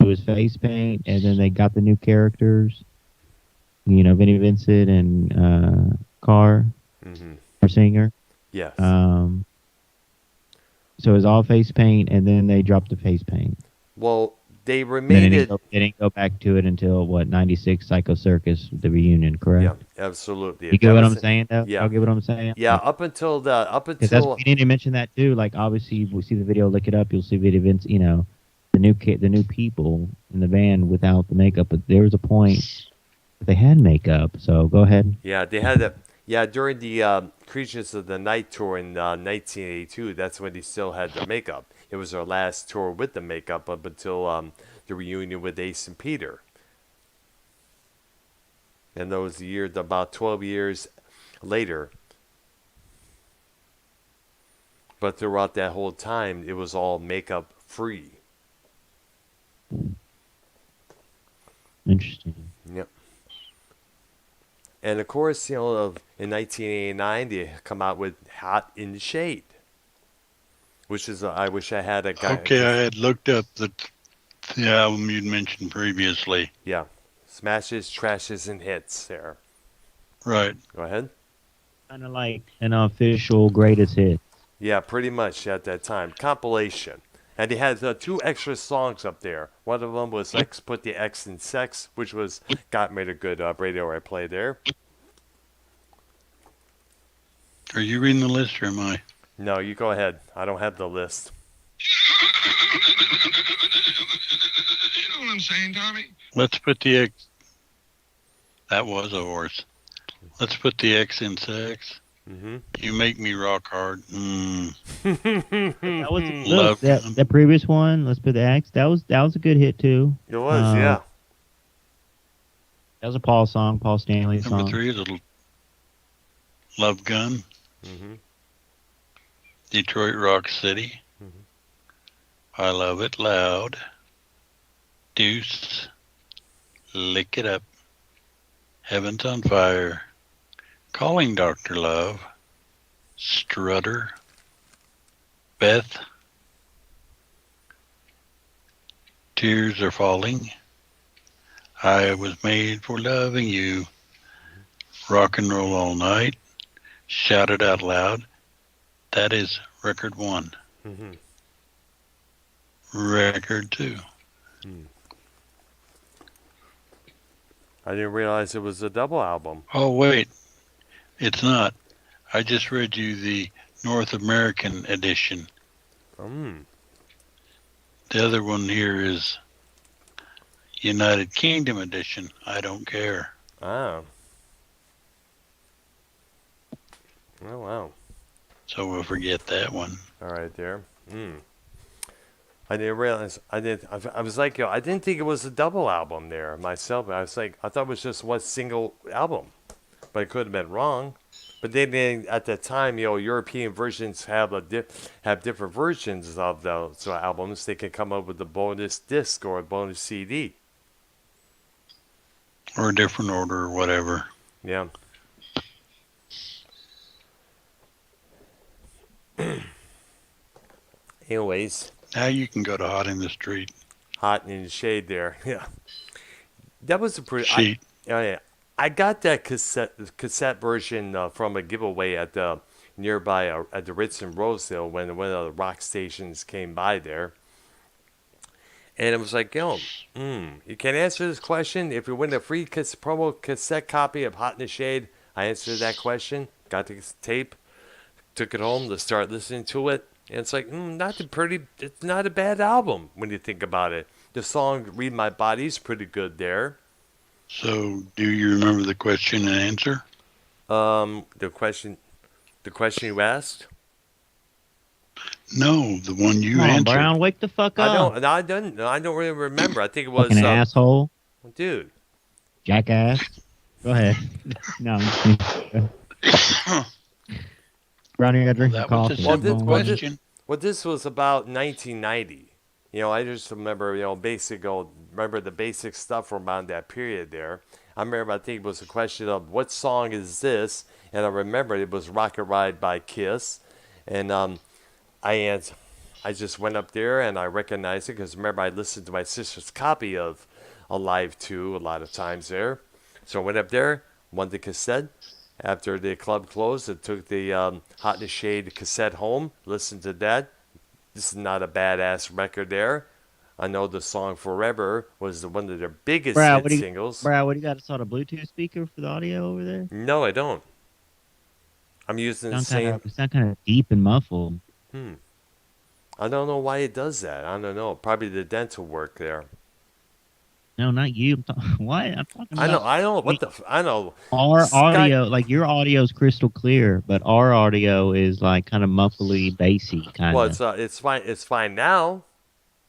it was face paint, and then they got the new characters, Vinnie Vincent and Carr, our singer. Yes. So it was all face paint, and then they dropped the face paint. Well, they remained They didn't go back to it until, 96, Psycho Circus, the reunion, correct? Yeah, absolutely. You get what I'm saying, though? Yeah. Y'all get what I'm saying? Yeah, up until... Because we need to mention that, too. Like, obviously, if we see the video, look it up, you'll see video events, the new people in the band without the makeup. But there was a point that they had makeup, so go ahead. Yeah, they had that. Yeah, during the Creatures of the Night tour in 1982, that's when they still had the makeup. It was their last tour with the makeup up until the reunion with Ace and Peter. And that was the year, about 12 years later. But throughout that whole time, it was all makeup free. Interesting. Yep. And of course, in 1989, they come out with Hot in the Shade. Which is, I wish I had a guy. Okay, I had looked up the album you'd mentioned previously. Yeah. Smashes, Trashes, and Hits there. Right. Go ahead. Kind of like an official greatest hit. Yeah, pretty much at that time. Compilation. And they had 2 extra songs up there. One of them was X Put the X in Sex, which got made a good radio airplay there. Are you reading the list or am I? No, you go ahead. I don't have the list. know what I'm saying, Tommy? Let's put the X. That was a horse. Let's put the X in sex. Mm-hmm. You make me rock hard. That was look, that previous one. Let's put the X. That was a good hit too. It was, yeah. That was a Paul song, Paul Stanley song. Number 3 is a Love Gun. Mm-hmm. Detroit Rock City. Mm-hmm. I Love It Loud. Deuce. Lick It Up. Heaven's on Fire. Calling Dr. Love. Strutter. Beth. Tears Are Falling. I Was Made for Loving You. Rock and Roll All Night. Shout It Out Loud. That is record 1. Mm-hmm. Record 2. I didn't realize it was a double album. Oh, wait. It's not. I just read you the North American edition. The other one here is United Kingdom edition. I don't care. Oh. Oh, wow. So we'll forget that one. All right, there. I didn't realize. I was like, I didn't think it was a double album there myself. I was like, I thought it was just one single album, but I could have been wrong. But then at that time, European versions have different versions of those albums. They can come up with a bonus disc or a bonus CD, or a different order or whatever. Yeah. Anyways. Now you can go to Hot in the Street. Hot in the Shade there. Yeah. That was a pretty... Sheet. I got that cassette version from a giveaway at the nearby at the Ritz in Roseville when one of the rock stations came by there. And it was like, you can answer this question. If you win a free promo cassette copy of Hot in the Shade, I answered that question, got the tape, took it home to start listening to it. And it's like, it's not a bad album when you think about it. The song Read My Body is pretty good there. So, do you remember the question and answer? The question you asked? No, the one you Come on, answered. Brown, wake the fuck up. I don't really remember. I think it was... Fucking asshole. Dude. Jackass. Go ahead. No. Brownie, I drink coffee. This was about 1990. I just remember, remember the basic stuff from around that period there. I think it was a question of what song is this? And I remember it was Rocket Ride by Kiss. And I just went up there and I recognized it because remember I listened to my sister's copy of Alive 2 a lot of times there. So I went up there, won the cassette. After the club closed, I took the Hot in the Shade cassette home, listened to that. This is not a badass record there. I know the song Forever was one of their biggest hit singles. Brad, what do you got? A Bluetooth speaker for the audio over there? No, I don't. I'm using the same... It's not kind of deep and muffled. I don't know why it does that. I don't know. Probably the dental work there. No, not you. What? I'm talking about... I know. I know. Our audio, like your audio is crystal clear, but our audio is like kind of muffly, bassy kind of. Well, it's fine. It's fine now.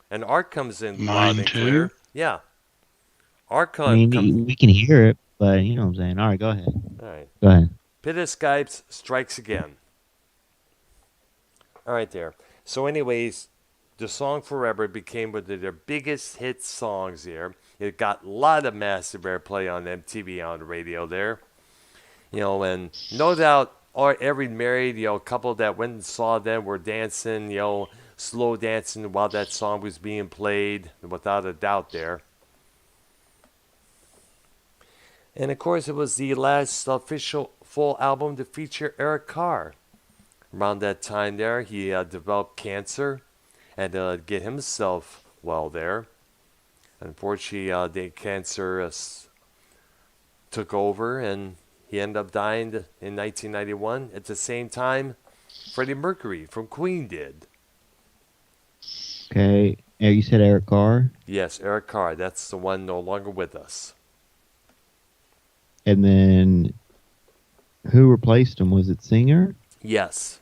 And Art comes in loud and clear. Yeah. Art comes... we can hear it, but you know what I'm saying. All right, go ahead. All right. Go ahead. Pit of Skypes strikes again. All right, there. So anyways, the song Forever became one of their biggest hit songs there. It got a lot of massive airplay on MTV, on the radio there. And no doubt every married, couple that went and saw them were dancing, slow dancing while that song was being played, without a doubt there. And of course, it was the last official full album to feature Eric Carr. Around that time there, he developed cancer and get himself well there. Unfortunately, the cancer took over and he ended up dying in 1991. At the same time, Freddie Mercury from Queen did. Okay, You said Eric Carr? Yes, Eric Carr. That's the one no longer with us. And then who replaced him? Was it Singer? Yes.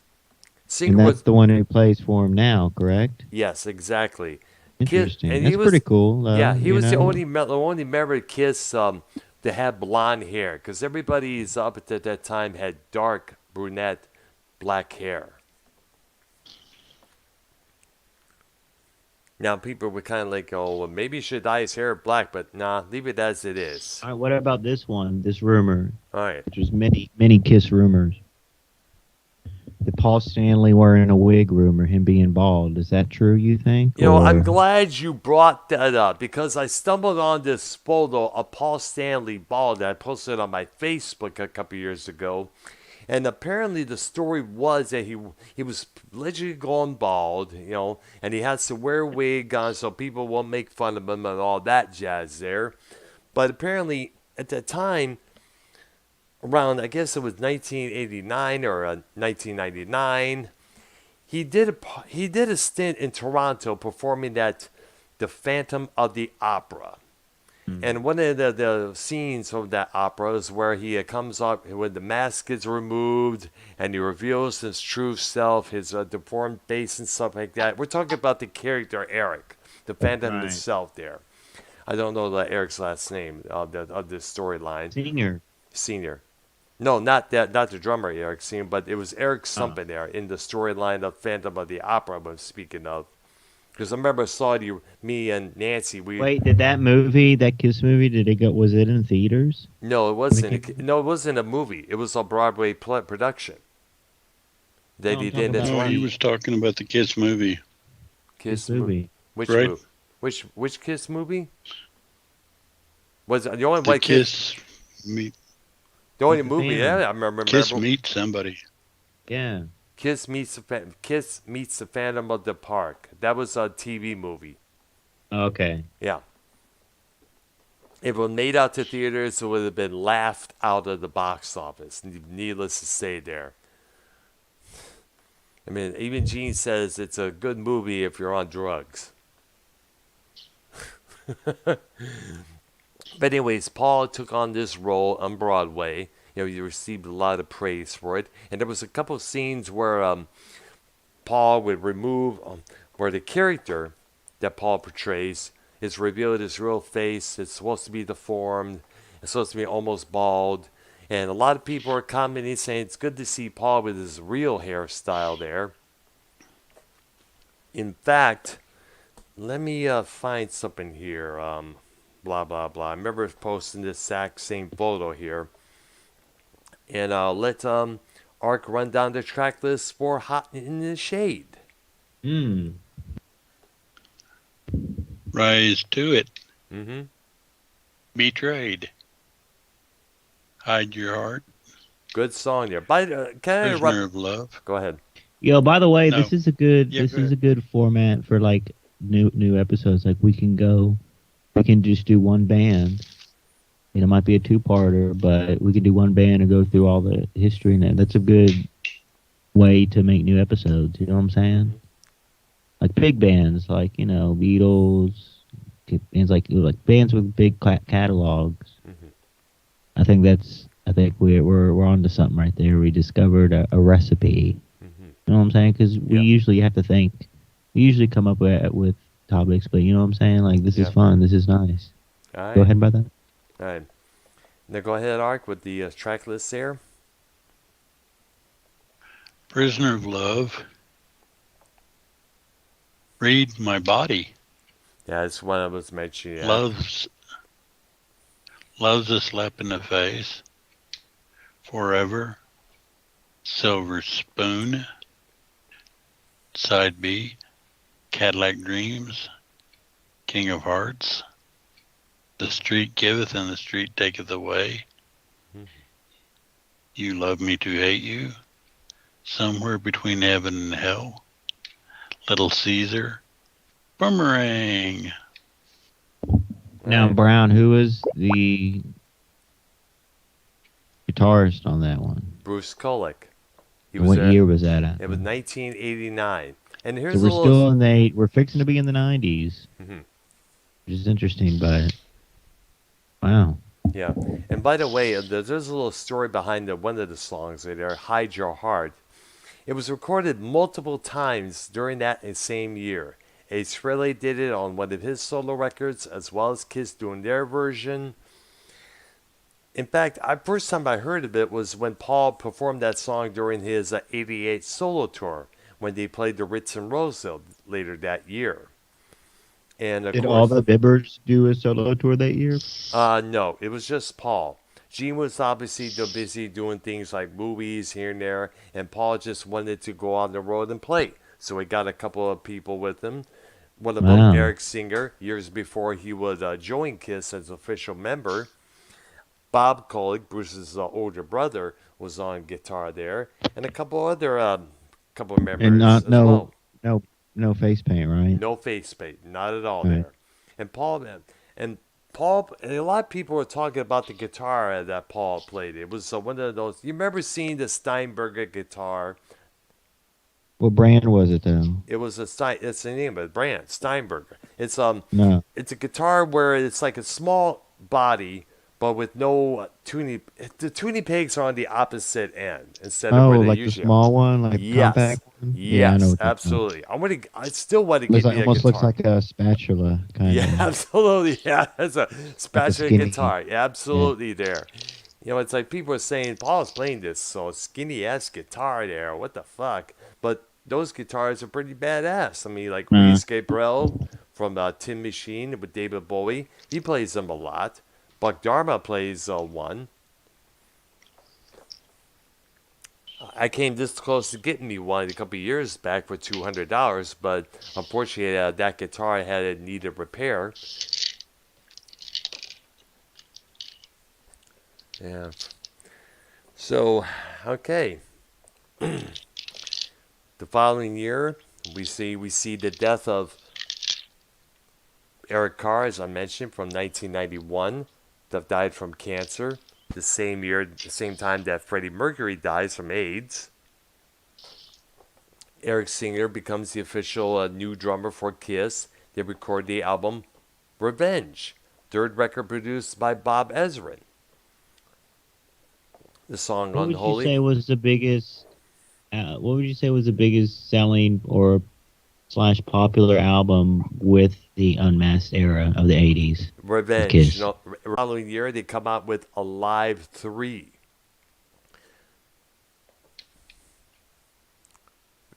Singer and that's was the one who plays for him now, correct? Yes, exactly. Interesting. And That's pretty cool. Yeah, he was the only member of Kiss to have blonde hair, because everybody's up at that time had dark brunette black hair. Now people were kind of like, oh, well, maybe he should dye his hair black, but nah, leave it as it is. All right, what about this one, this rumor? All right. Which was many Kiss rumors. The Paul Stanley wearing a wig rumor, him being bald. Is that true, you think? You know, I'm glad you brought that up, because I stumbled on this photo of Paul Stanley bald that I posted on my Facebook a couple years ago. And apparently the story was that he was literally going bald, you know, and he has to wear a wig on so people won't make fun of him and all that jazz there. But apparently at that time, around, I guess it was 1989 or 1999, he did a stint in Toronto performing at the Phantom of the Opera. And one of the scenes of that opera is where he comes up when the mask is removed and he reveals his true self, his deformed face and stuff like that. We're talking about the character Eric, the Phantom himself there. I don't know Eric's last name of this storyline. Senior. No, not the drummer Eric Senior, but it was Eric something there in the storyline of Phantom of the Opera I'm speaking of. Because I remember I saw me and Nancy. Wait, did that movie, that Kiss movie, was it in theaters? No, it wasn't. No, it wasn't a movie. It was a Broadway production. That he did. No, he was talking about the Kiss movie. Kiss movie. Which right? movie? Which Kiss movie? Was it the only the white Kiss? Meet. The only movie. Yeah, I remember. Kiss meet somebody. Yeah. Kiss meets the Phantom of the Park. That was a TV movie. Okay. Yeah. If it was made out to theaters, it would have been laughed out of the box office. Needless to say there. I mean, even Gene says it's a good movie if you're on drugs. But anyways, Paul took on this role on Broadway. You know, he received a lot of praise for it. And there was a couple of scenes where Paul would remove, where the character that Paul portrays is revealed his real face. It's supposed to be deformed. It's supposed to be almost bald. And a lot of people are commenting saying it's good to see Paul with his real hairstyle there. In fact, let me find something here. Blah, blah, blah. I remember posting this exact same photo here. And let Ark run down the track list for Hot in the Shade. Rise to it. Mm-hmm. Betrayed. Hide your heart. Good song there. Prisoner of Love. Go ahead. Yo, by the way, No. this is a good Yeah, this go is a good format for like new episodes. Like we can just do one band. It might be a two-parter, but we could do one band and go through all the history and that's a good way to make new episodes. You know what I'm saying? Like big bands, like Beatles, bands like bands with big catalogs. Mm-hmm. I think we're onto something right there. We discovered a recipe. Mm-hmm. You know what I'm saying? Because we usually have to think. We usually come up with topics, but you know what I'm saying? Like this is fun. This is nice. All right. Go ahead, brother. All right. Now go ahead, Ark, with the track list there. Prisoner of Love. Read My Body. Yeah, it's one I was mentioning. Yeah. Loves a slap in the face. Forever. Silver Spoon. Side B. Cadillac Dreams. King of Hearts. The street giveth and the street taketh away. Mm-hmm. You love me to hate you. Somewhere between heaven and hell. Little Caesar. Boomerang. Now, Brown, who was the guitarist on that one? Bruce Kulick. What year was that at? It was 1989. And here's so we're a little... still in we're fixing to be in the 90s, which is interesting, but wow. Yeah. And by the way, there's a little story behind one of the songs there, Hide Your Heart. It was recorded multiple times during that same year. Ace Frehley did it on one of his solo records, as well as Kiss doing their version. In fact, first time I heard of it was when Paul performed that song during his '88 solo tour, when they played the Ritz in Roseville later that year. And of Did course, all the Bibbers do a solo tour that year? No, it was just Paul. Gene was obviously busy doing things like movies here and there, and Paul just wanted to go on the road and play. So he got a couple of people with him. One of them, Eric Singer, years before he would join Kiss as an official member. Bob Kolig, Bruce's older brother, was on guitar there, and a couple other couple of members as well. No face paint, right? No face paint, not at all there. And Paul, and a lot of people were talking about the guitar that Paul played. It was one of those. You remember seeing the Steinberger guitar? What brand was it though? It was it's the name of the brand, Steinberger. It's no. It's a guitar where it's like a small body, but with no tuning. The tuning pegs are on the opposite end instead of where they like usually the small one, like yes. compact one? Yes, yeah, absolutely. I still want to get me a almost guitar. Looks like a spatula kind of. Yeah, absolutely. Yeah, it's a spatula like guitar. Yeah, absolutely there. You know, it's like people are saying Paul's playing this so skinny ass guitar there. What the fuck? But those guitars are pretty badass. I mean, like Reese Gabriel from Tin Machine with David Bowie, he plays them a lot. Buck Dharma plays one. I came this close to getting me one a couple of years back for $200, but unfortunately that guitar had it needed repair. Yeah. So, okay. The following year, we see the death of Eric Carr, as I mentioned, from 1991, that died from cancer. The same year, the same time that Freddie Mercury dies from AIDS. Eric Singer becomes the official new drummer for Kiss. They record the album Revenge, third record produced by Bob Ezrin. The song What Unholy. What would you say was the biggest selling or / popular album with the Unmasked era of the 80s? Revenge. Kiss. The following year, they come out with Alive 3.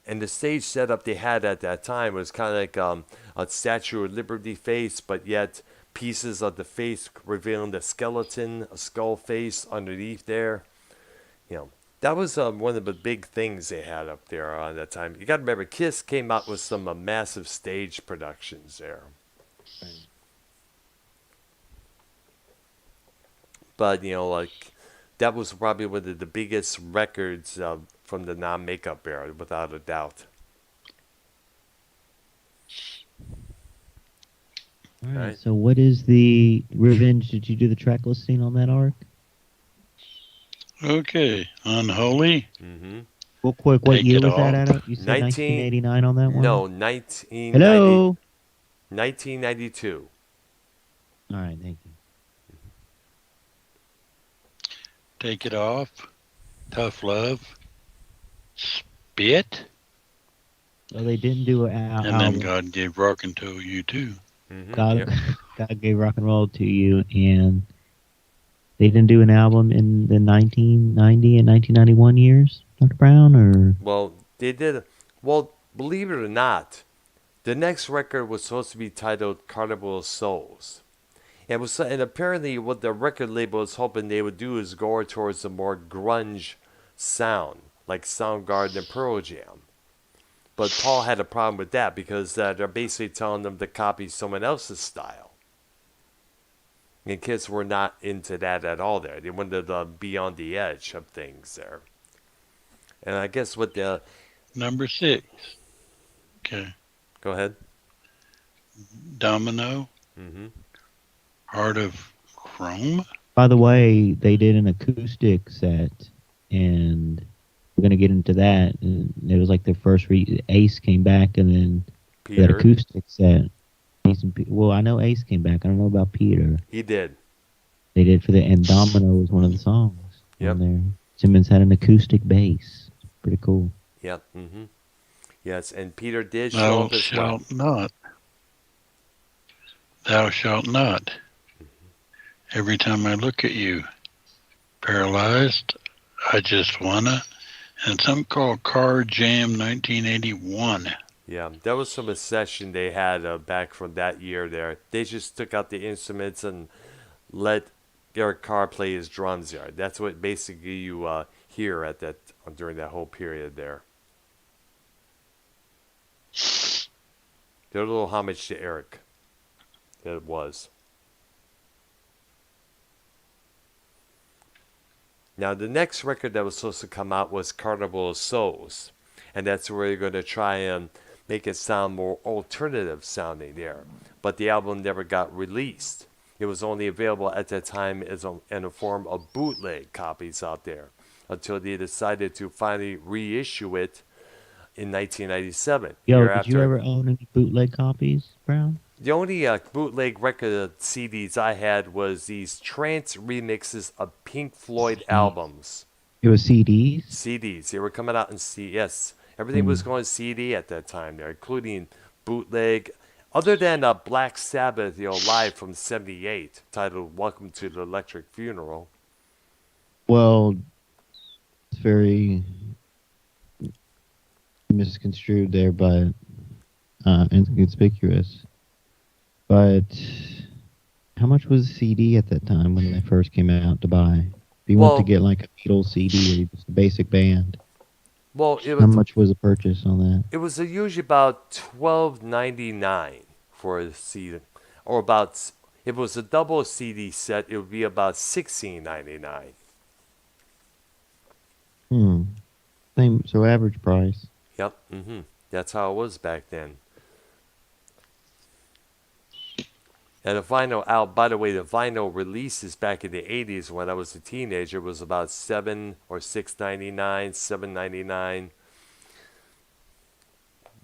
And the stage setup they had at that time was kind of like a Statue of Liberty face, but yet pieces of the face revealing the skeleton, a skull face underneath there. You know, that was one of the big things they had up there at that time. You got to remember, Kiss came out with some massive stage productions there. But, you know, like, that was probably one of the biggest records from the non-makeup era, without a doubt. All right. So what is the Revenge? Did you do the track listing on that, Ark? Okay. Unholy. Mm-hmm. Real quick, what year was that at? You said 1989 on that one? No, 1990. Hello? 1992. All right, thank you. Take It Off. Tough Love. Spit. Well, they didn't do an album. And then God Gave Rockin' to You Too. Mm-hmm. God Gave Rock and Roll to You, and they didn't do an album in the 1990 and 1991 years, Dr. Brown, or? Well, they did. Well, believe it or not, the next record was supposed to be titled Carnival of Souls. And apparently what the record label was hoping they would do is go towards a more grunge sound, like Soundgarden and Pearl Jam. But Paul had a problem with that because they're basically telling them to copy someone else's style. And Kiss were not into that at all there. They wanted to be on the edge of things there. And I guess what the... Number 6. Okay. Go ahead. Domino. Mm-hmm. Heart of Chrome. By the way, they did an acoustic set, and we're gonna get into that. And it was like their first Ace came back, and then that Peter. acoustic set. Well, I know Ace came back. I don't know about Peter. He did. They did for the and Domino was one of the songs Yep. on there. Simmons had an acoustic bass. Pretty cool. Yep. Mm-hmm. Yes, and Peter did show Thou up as well. shalt not. Thou shalt not. Every time I look at you, paralyzed, I just wanna. And something called Car Jam 1981. Yeah, that was from a session they had back from that year there. They just took out the instruments and let Eric Carr play his drums there. That's what basically you hear at that during that whole period there. They're a little homage to Eric. That it was. Now, the next record that was supposed to come out was Carnival of Souls. And that's where you're going to try and make it sound more alternative sounding there. But the album never got released. It was only available at that time in a form of bootleg copies out there until they decided to finally reissue it in 1997. Yo, did you ever own any bootleg copies, Brown? The only bootleg record CDs I had was these trance remixes of Pink Floyd albums. It was CDs? CDs. They were coming out in yes. Everything was going CD at that time there, including bootleg. Other than Black Sabbath, live from '78, titled "Welcome to the Electric Funeral." Well, it's very misconstrued there, but inconspicuous. But how much was a CD at that time when they first came out to buy? If you want to get like a Beatles CD or just a basic band, well, how much was a purchase on that? It was usually about $12.99 for a CD, or about if it was a double CD set, it would be about $16.99. Same, so average price. Yep. That's how it was back then. And the vinyl out, by the way, the vinyl releases back in the 80s when I was a teenager was about $7 or $6.99, $7.99.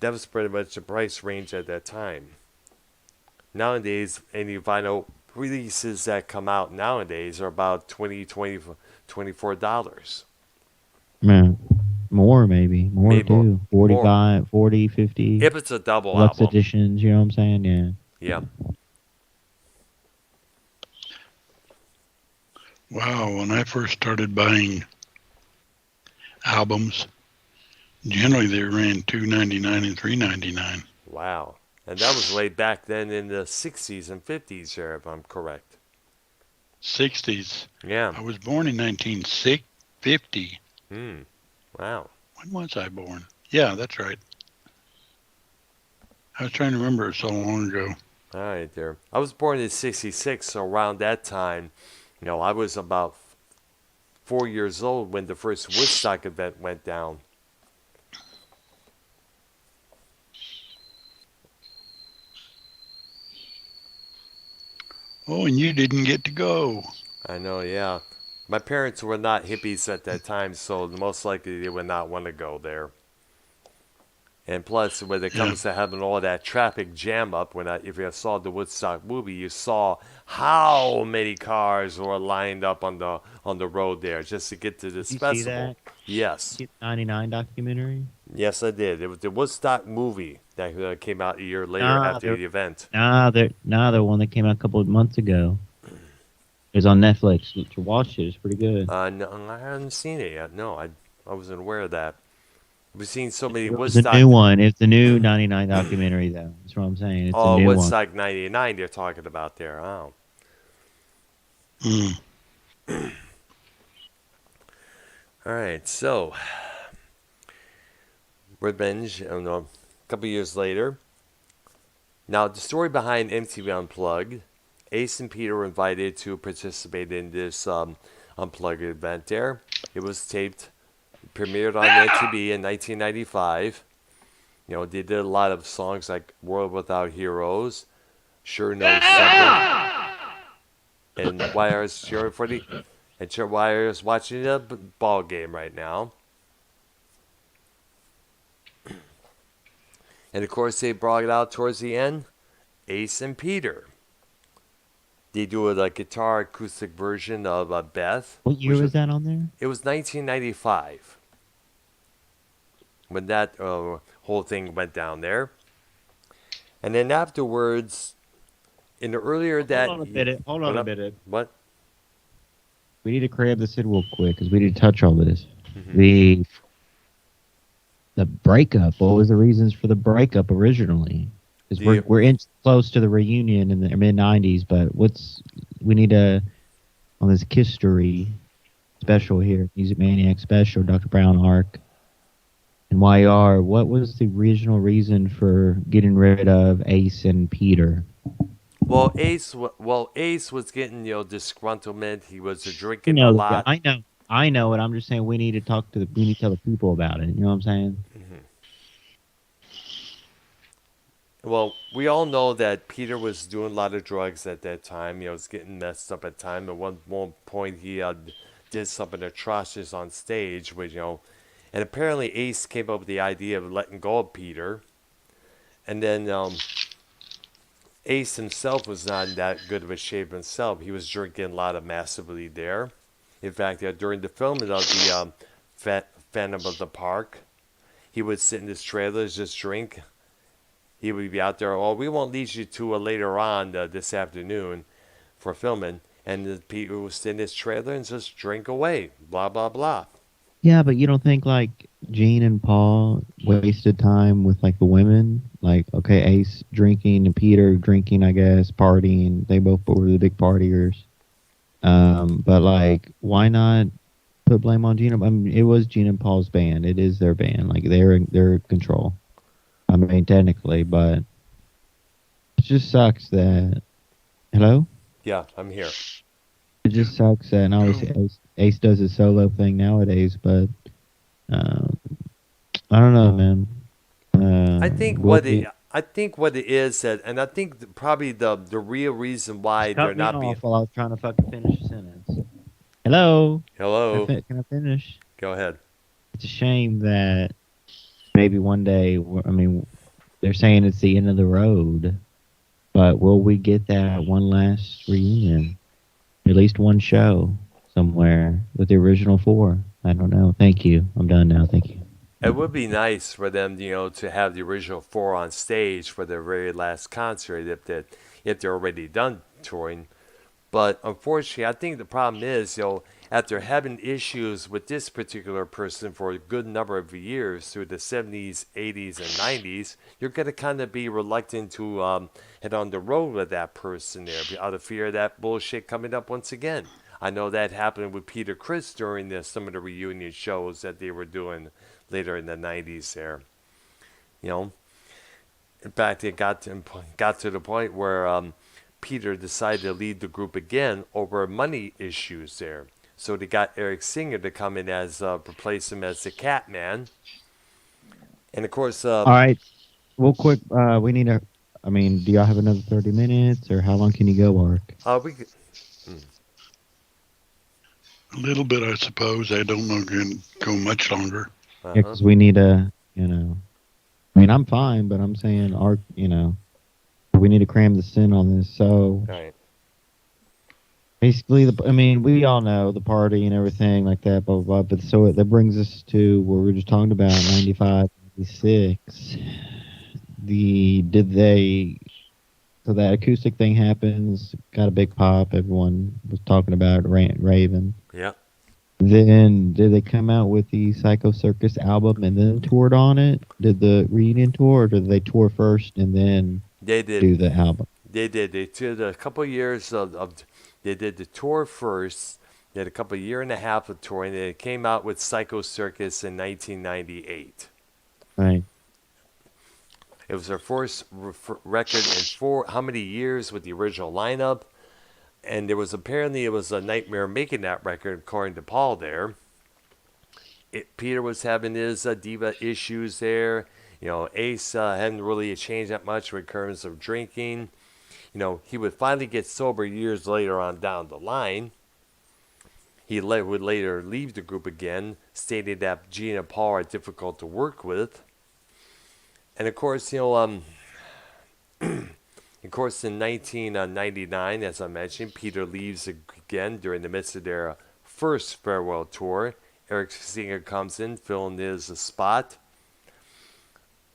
That was pretty much the price range at that time. Nowadays, any vinyl releases that come out nowadays are about $24. Man, more maybe. More maybe too. 45, 40, 50. If it's a double Deluxe album. editions, you know what I'm saying? Yeah. Yeah. Wow, when I first started buying albums, generally they ran $2.99 and $3.99. Wow. And that was way back then in the 60s and 50s there, if I'm correct. 60s. Yeah. I was born in 1950. Wow. When was I born? Yeah, that's right. I was trying to remember it so long ago. All right, there. I was born in 66, so around that time, I was about 4 years old when the first Woodstock event went down. Oh, and you didn't get to go. I know, yeah. My parents were not hippies at that time, so most likely they would not want to go there. And plus, when it comes to having all that traffic jam up, if you saw the Woodstock movie, you saw how many cars were lined up on the road there just to get to this festival. See that? Yes. See the 99 documentary? Yes, I did. It was the Woodstock movie that came out a year later after the event. The one that came out a couple of months ago. It's on Netflix. To watch it, it's pretty good. No, I haven't seen it yet. No, I wasn't aware of that. We've seen so many Woodstock. Woodstock. It's a new one. It's the new 99 documentary, though. That's what I'm saying. It's a new Woodstock one. 99 they're talking about there. Oh. All right, so Revenge, a couple years later. Now, the story behind MTV Unplugged, Ace and Peter were invited to participate in this Unplugged event there. It was taped, premiered on MTV in 1995. They did a lot of songs like World Without Heroes, Sure Knows Something, and YR's cheering for the, and YR's watching the ball game right now. And of course, they brought it out towards the end. Ace and Peter. They do a guitar acoustic version of Beth. What year was that on there? It was 1995 when that whole thing went down there. And then afterwards, in the earlier that... Hold on a minute. What? We need to grab this in real quick because we need to touch on this. Mm-hmm. The breakup. What was the reasons for the breakup originally? Because we're close to the reunion in the mid '90s, but we need to on this history special here, Music Maniac special, Dr. Brown Ark and YR. What was the original reason for getting rid of Ace and Peter? Well, Ace was getting disgruntlement. He was drinking a lot. I know it. I'm just saying we need to tell the people about it. You know what I'm saying? Mm-hmm. Well, we all know that Peter was doing a lot of drugs at that time. He was getting messed up at the time. At one point, he did something atrocious on stage, which and apparently Ace came up with the idea of letting go of Peter, and then Ace himself was not in that good of a shape himself. He was drinking a lot of massively there. In fact, during the filming of the Phantom of the Park, he would sit in his trailers, just drink. He would be out there, oh, we won't lead you to later on this afternoon for filming. And Peter would sit in his trailer and just drink away, blah, blah, blah. Yeah, but you don't think, Gene and Paul wasted time with, the women? Okay, Ace drinking and Peter drinking, I guess, partying. They both were the big partiers. But, why not put blame on Gene? I mean, it was Gene and Paul's band. It is their band. They're in control. I mean, technically, but it just sucks that... Hello? Yeah, I'm here. It just sucks that obviously Ace does his solo thing nowadays, but I don't know, man. I think what it is that, and I think probably the real reason why they're not being... while I was trying to fucking finish a sentence. Hello? Hello? Can I finish? Go ahead. It's a shame that maybe one day, they're saying it's the end of the road, but will we get that one last reunion? At least one show somewhere with the original four? I don't know. Thank you. I'm done now. Thank you. It would be nice for them, to have the original four on stage for their very last concert if they're already done touring. But unfortunately, I think the problem is, after having issues with this particular person for a good number of years through the 70s, 80s, and 90s, you're going to kind of be reluctant to head on the road with that person there out of fear of that bullshit coming up once again. I know that happened with Peter Criss during some of the reunion shows that they were doing later in the 90s there. In fact, it got to the point where Peter decided to leave the group again over money issues there. So they got Eric Singer to come in as replace him as the Catman. And of course... all right. Real quick, we need to... do y'all have another 30 minutes, or how long can you go, Ark? We could... A little bit, I suppose. I don't know can go much longer. Yeah, because we need to, I'm fine, but I'm saying, Ark, we need to cram this in on this. So... Right. Basically, we all know the party and everything like that, blah, blah, blah. But so that brings us to what we were just talking about, 95, 96. So that acoustic thing happens, got a big pop. Everyone was talking about Raven. Yeah. Then did they come out with the Psycho Circus album and then toured on it? Did the reunion tour, or did they tour first and then do the album? They did. They did a couple of years they did the tour first. They had a couple of year and a half of touring. They came out with Psycho Circus in 1998. Right. It was their first record in how many years with the original lineup. And it was a nightmare making that record, according to Paul there. Peter was having his diva issues there. Ace hadn't really changed that much in terms of drinking. He would finally get sober years later on down the line. He would later leave the group again, stating that Gene and Paul are difficult to work with. And of course, of course, in 1999, as I mentioned, Peter leaves again during the midst of their first farewell tour. Eric Singer comes in, filling his spot.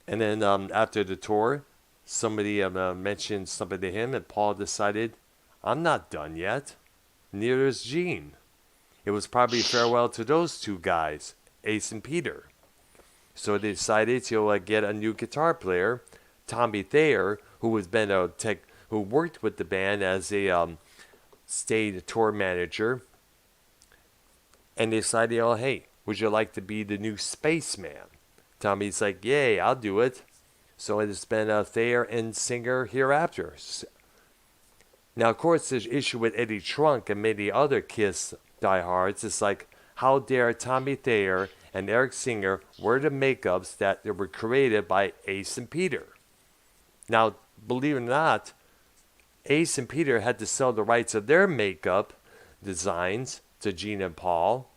And then after the tour, somebody mentioned something to him, and Paul decided, I'm not done yet. Neither is Gene. It was probably farewell to those two guys, Ace and Peter. So they decided to get a new guitar player, Tommy Thayer, who has been who worked with the band as a stage tour manager. And they decided, oh, hey, would you like to be the new spaceman? Tommy's like, yay, I'll do it. So it's been Thayer and Singer hereafter. Now, of course, there's issue with Eddie Trunk and many other Kiss diehards. It's like, how dare Tommy Thayer and Eric Singer wear the makeups that were created by Ace and Peter? Now, believe it or not, Ace and Peter had to sell the rights of their makeup designs to Gene and Paul.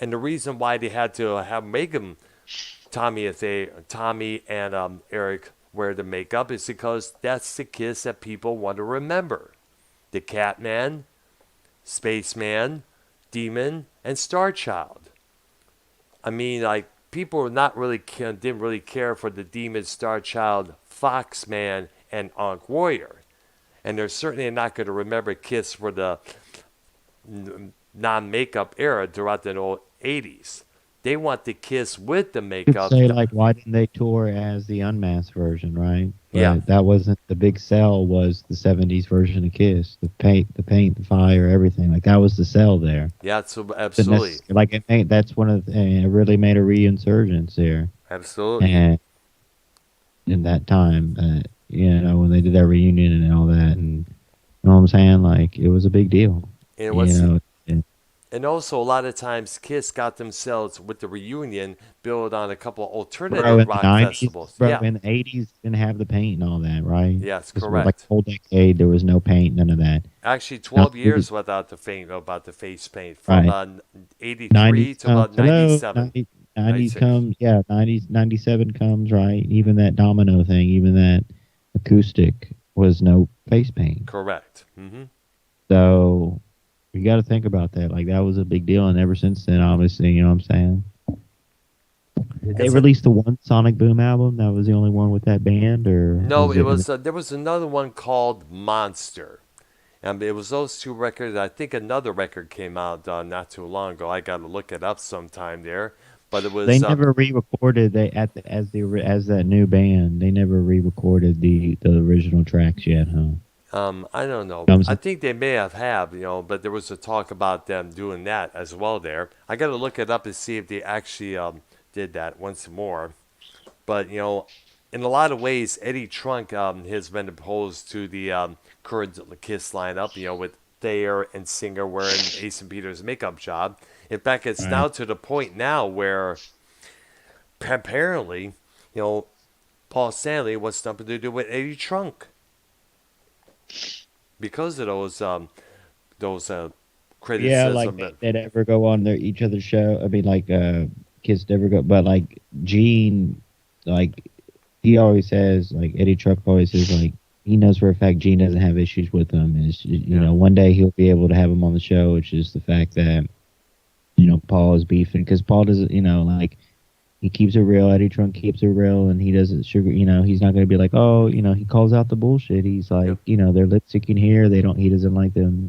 And the reason why they had to make them Tommy and Eric wear the makeup is because that's the Kiss that people want to remember. The Catman, Spaceman, Demon, and Starchild. I mean, like, people didn't really care for the Demon, Starchild, Foxman, and Ankh Warrior. And they're certainly not going to remember Kiss for the non-makeup era throughout the old 80s. They want the Kiss with the makeup. Say, like, why didn't they tour as the unmasked version, right? But yeah. That wasn't the big sell. Was the '70s version of Kiss, the paint, the fire, everything. Like, that was the sell there. Yeah, so absolutely. Like, that's one of it really made a reinsurgence there. Absolutely. And in that time, when they did that reunion and all that, and you know what I'm saying? Like, it was a big deal. It was. And also, a lot of times, Kiss got themselves, with the reunion, built on a couple of alternative rock festivals. Bro, in the 80s, didn't have the paint and all that, right? Yes, this correct. Was like a whole decade, there was no paint, none of that. Actually, 12 years without the face paint, from 83 to about 97. 90s comes, 97 comes, right? Even that domino thing, even that acoustic was no face paint. Correct. Mm-hmm. So you got to think about that. Like, that was a big deal, and ever since then, obviously, you know what I'm saying? Did they release the one Sonic Boom album? That was the only one with that band, or no? It was there was another one called Monster, and it was those two records. I think another record came out not too long ago. I got to look it up sometime there. But it was they never re-recorded as that new band. They never re-recorded the original tracks yet, huh? I don't know. I think they may have, but there was a talk about them doing that as well there. I got to look it up and see if they actually did that once more. But, in a lot of ways, Eddie Trunk has been opposed to the current Kiss lineup, with Thayer and Singer wearing Ace and Peter's makeup job. In fact, it's now to the point now where apparently, Paul Stanley wants something to do with Eddie Trunk. Because of those criticism. Yeah, like they'd ever go on each other's show. I mean, like Kiss never go, but like Gene, like he always says, like Eddie Trunk always says, like he knows for a fact Gene doesn't have issues with him. Is one day he'll be able to have him on the show, which is the fact that Paul is beefing because Paul doesn't, like. He keeps it real. Eddie Trunk keeps it real, and he doesn't sugar. He's not going to be like, oh, he calls out the bullshit. He's like, they're lip syncing here. He doesn't like them,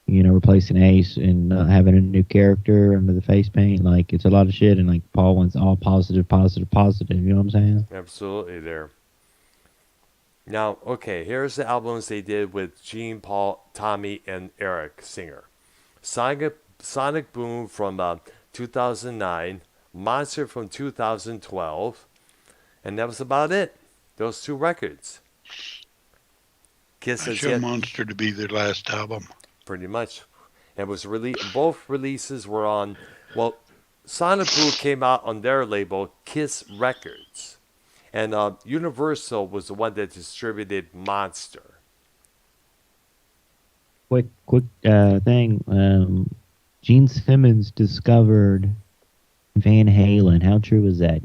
replacing Ace and having a new character under the face paint. Like, it's a lot of shit, and like Paul wants all positive, positive, positive. You know what I'm saying? Absolutely, there. Now, okay, here's the albums they did with Gene, Paul, Tommy, and Eric Singer. Sonic Boom from 2009. Monster from 2012, and that was about it. Those two records. Kiss has yet Monster to be their last album. Pretty much. It was both releases were on. Well, Sonic Boom came out on their label, Kiss Records, and Universal was the one that distributed Monster. Quick thing. Gene Simmons discovered Van Halen. How true is that?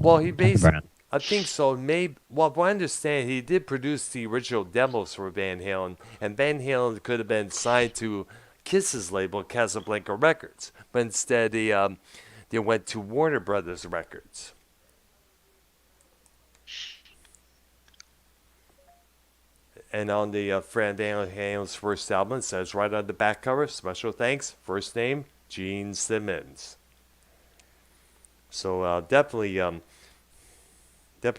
Well, he I think so. Maybe. Well, I understand he did produce the original demos for Van Halen, and Van Halen could have been signed to Kiss's label, Casablanca Records, but instead they went to Warner Brothers Records. And on the Van Halen's first album, it says right on the back cover, special thanks, first name, Gene Simmons. So definitely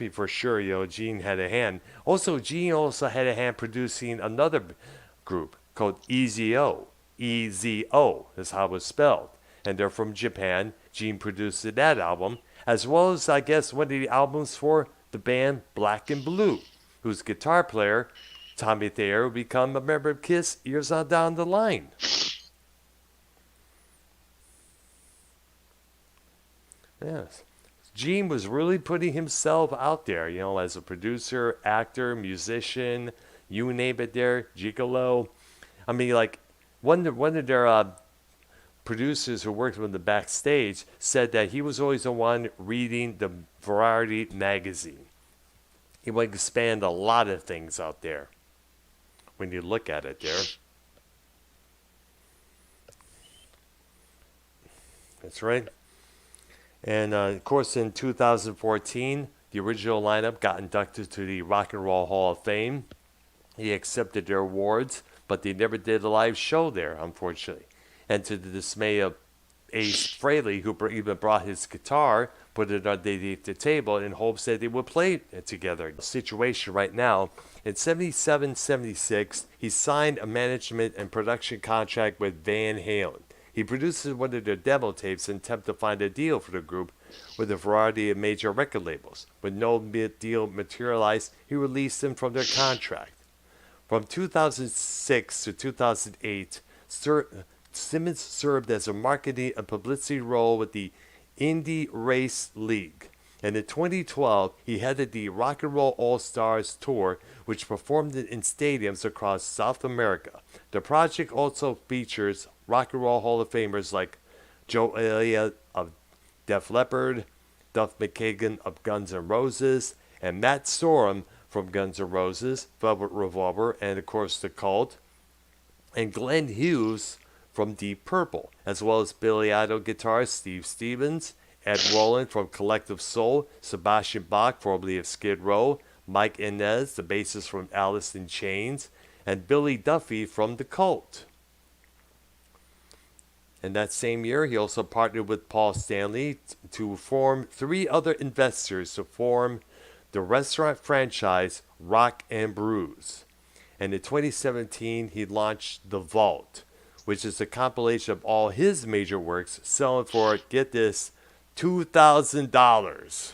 for sure, Gene had a hand. Also, Gene also had a hand producing another group called EZO. EZO is how it's spelled. And they're from Japan. Gene produced that album, as well as, I guess, one of the albums for the band Black and Blue, whose guitar player, Tommy Thayer, will become a member of Kiss years on down the line. Yes. Gene was really putting himself out there, as a producer, actor, musician, you name it there, gigolo. I mean, like, one of their producers who worked with the backstage said that he was always the one reading the Variety magazine. He would expand a lot of things out there when you look at it there. That's right. And, of course, in 2014, the original lineup got inducted to the Rock and Roll Hall of Fame. He accepted their awards, but they never did a live show there, unfortunately. And to the dismay of Ace Frehley, who even brought his guitar, put it underneath the table in hopes that they would play it together. The situation right now, in 77-76, he signed a management and production contract with Van Halen. He produces one of their demo tapes and attempted to find a deal for the group with a variety of major record labels. When no deal materialized, he released them from their contract. From 2006 to 2008, Simmons served as a marketing and publicity role with the Indie Race League. And in 2012, he headed the Rock and Roll All-Stars Tour, which performed in stadiums across South America. The project also features Rock and Roll Hall of Famers like Joe Elliott of Def Leppard, Duff McKagan of Guns N' Roses, and Matt Sorum from Guns N' Roses, Velvet Revolver, and of course The Cult, and Glenn Hughes from Deep Purple, as well as Billy Idol guitarist Steve Stevens, Ed Roland from Collective Soul, Sebastian Bach, formerly of Skid Row, Mike Inez, the bassist from Alice in Chains, and Billy Duffy from The Cult. And that same year, he also partnered with Paul Stanley to form 3 other investors to form the restaurant franchise Rock and Brews. And in 2017, he launched The Vault, which is a compilation of all his major works, selling for, get this, $2,000.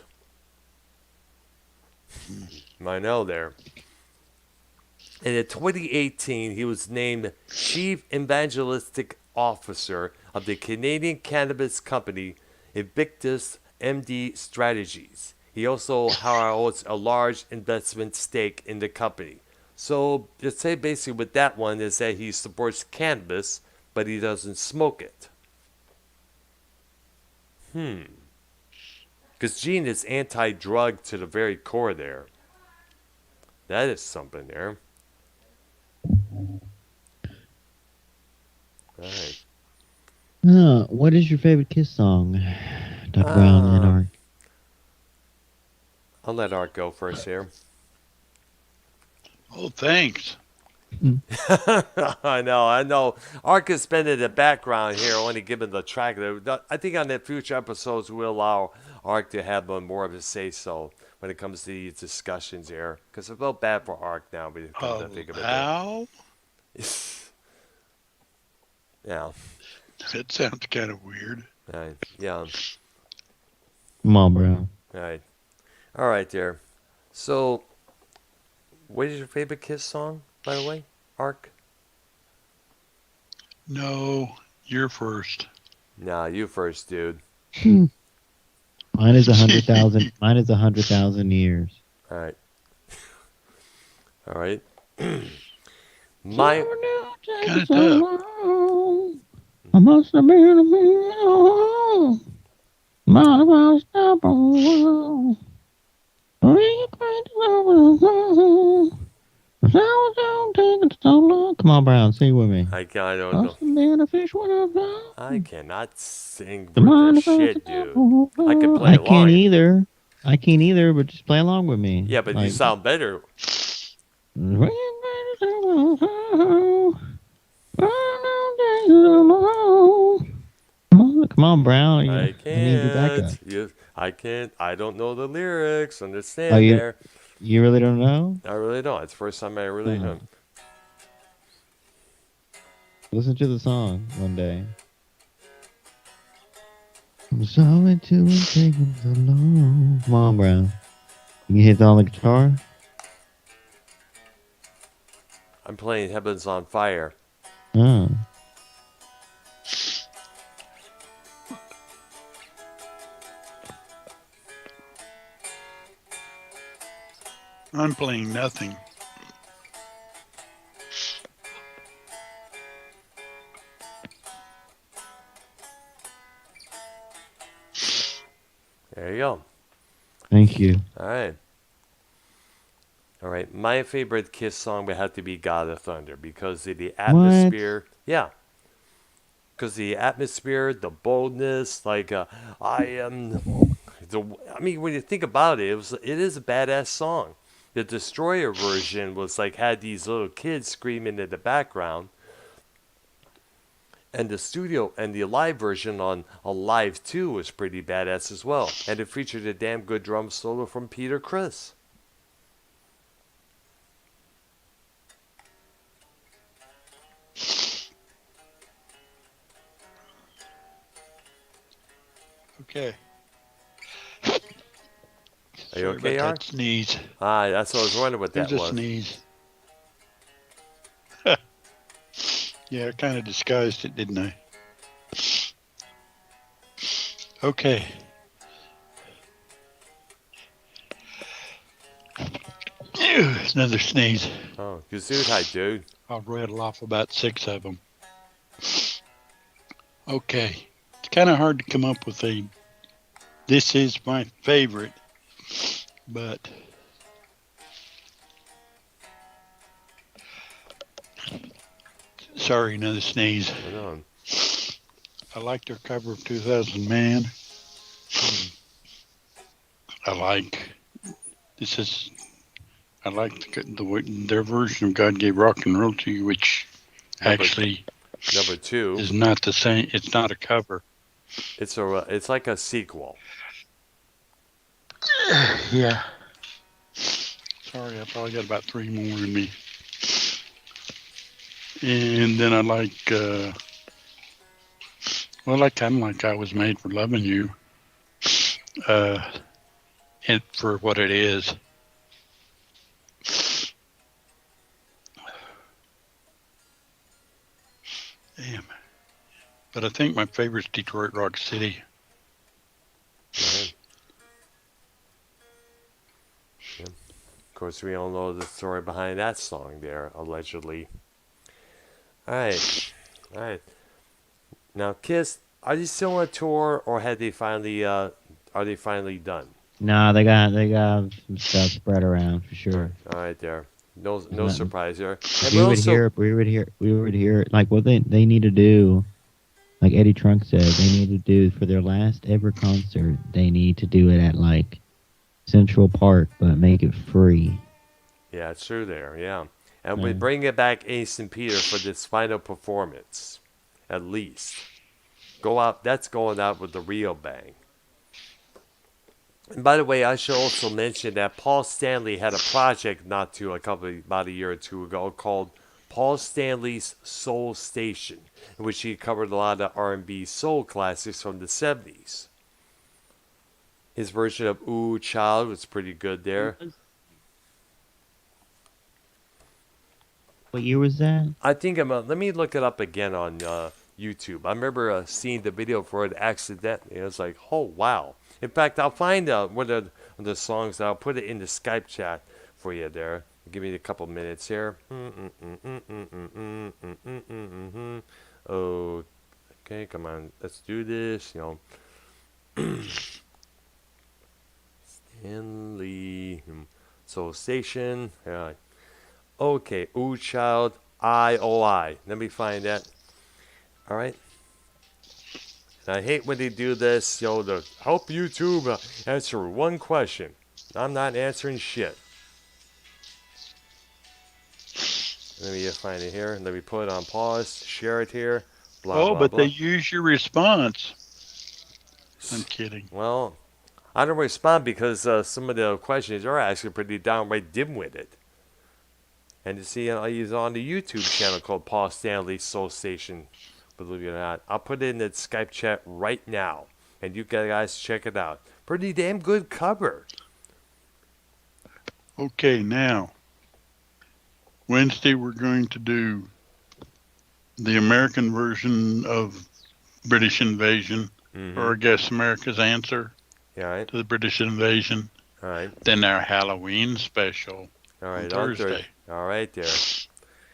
I know there. And in 2018, he was named Chief Evangelistic Officer of the Canadian cannabis company Invictus MD Strategies. He also holds a large investment stake in the company. So, just say basically with that one is that he supports cannabis, but he doesn't smoke it. Because Gene is anti-drug to the very core there. That is something there. All right. What is your favorite Kiss song, Dr. Brown and Art? I'll let Art go first here. Oh, thanks. I know. Art has been in the background here, only giving the track. I think on the future episodes, we'll allow Art to have more of a say-so when it comes to these discussions here. Because I feel bad for Art now. How? Yeah. That sounds kind of weird. Yeah. Come on, bro. All right, there. So, what is your favorite Kiss song, by the way, Ark? No, you're first. Nah, you first, dude. Mine is 100,000. Mine is 100,000 years. All right. My kind of tough. I must have been a man. Come on, Brown, sing with me. I don't know. I cannot sing Come for on, the shit, dude. I can play I along. can't either. I can't either, but just play along with me. Yeah, but you sound better. Come on, Brown. I I need your backup. I can't. I don't know the lyrics. Understand there. You really don't know? I really don't. It's the first time I really know. Listen to the song one day. I'm sorry to have taken so long. Come on, Brown. You can hit on the guitar? I'm playing Heaven's on Fire. Oh. I'm playing nothing. There you go. Thank you. All right. All right. My favorite Kiss song would have to be God of Thunder because of the atmosphere. What? Yeah. Because the atmosphere, the boldness, like I am. I mean, when you think about it, it is a badass song. The Destroyer version was like had these little kids screaming in the background. And the studio and the live version on Live 2 was pretty badass as well. And it featured a damn good drum solo from Peter Criss. Okay. Are you okay, about Art? that sneeze. Ah, that's what I was wondering what that There's was. a sneeze. Yeah, I kind of disguised it, didn't I? Okay. Ew, another sneeze. Oh, Gesundheit, dude. I'll rattle off about 6 of them. Okay. It's kind of hard to come up with this is my favorite, but sorry, another sneeze. Hold on. I like their cover of 2000 Man. I like their version of God Gave Rock and Roll to You, which actually number 2 is not the same. It's not a cover. It's like a sequel. Yeah. Sorry, I probably got about 3 more in me. And then I like, kind of like I Was Made for Loving You. And for what it is. Damn. But I think my favorite's Detroit Rock City. Right. Yeah. Of course, we all know the story behind that song there, allegedly. All right. Now, Kiss, are they still on tour, or are they finally done? No, they got some stuff spread around for sure. All right, there. No surprise there. And we would hear like what they need to do. Like Eddie Trunk said, they need to do for their last ever concert. They need to do it at like Central Park, but make it free. Yeah, it's true there. Yeah, and we bring it back Ace and Peter for this final performance, at least. Go out. That's going out with the real bang. And by the way, I should also mention that Paul Stanley had a project about a year or two ago called Paul Stanley's Soul Station, in which he covered a lot of R&B soul classics from the 70s. His version of Ooh Child was pretty good there. What year was that? I think let me look it up again on YouTube. I remember seeing the video for it accidentally. I was like, oh, wow. In fact, I'll find one of the songs and I'll put it in the Skype chat for you there. Give me a couple minutes here. Okay, come on. Let's do this. Stanley Association. Okay, Ooh Child IOI. Let me find that. All right. And I hate when they do this, to help YouTube answer one question. I'm not answering shit. Let me find it here. Let me put it on pause. Share it here. Blah, blah, but blah. they use your response. I'm kidding. Well, I don't respond because some of the questions are actually pretty downright dim-witted. And you see, he's on the YouTube channel called Paul Stanley Soul Station. Believe it or not. I'll put it in the Skype chat right now. And you guys check it out. Pretty damn good cover. Okay, now. Wednesday we're going to do the American version of British invasion. Or I guess America's answer to the British invasion. All right. Then our Halloween special on Thursday. All right, there.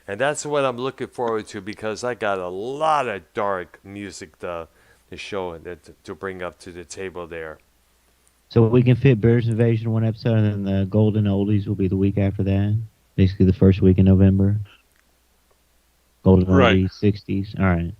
And that's what I'm looking forward to because I got a lot of dark music to show to bring up to the table there. So we can fit British Invasion in one episode, and then the Golden Oldies will be the week after that. Basically, the first week in November. Golden Oldies, 60s. All right.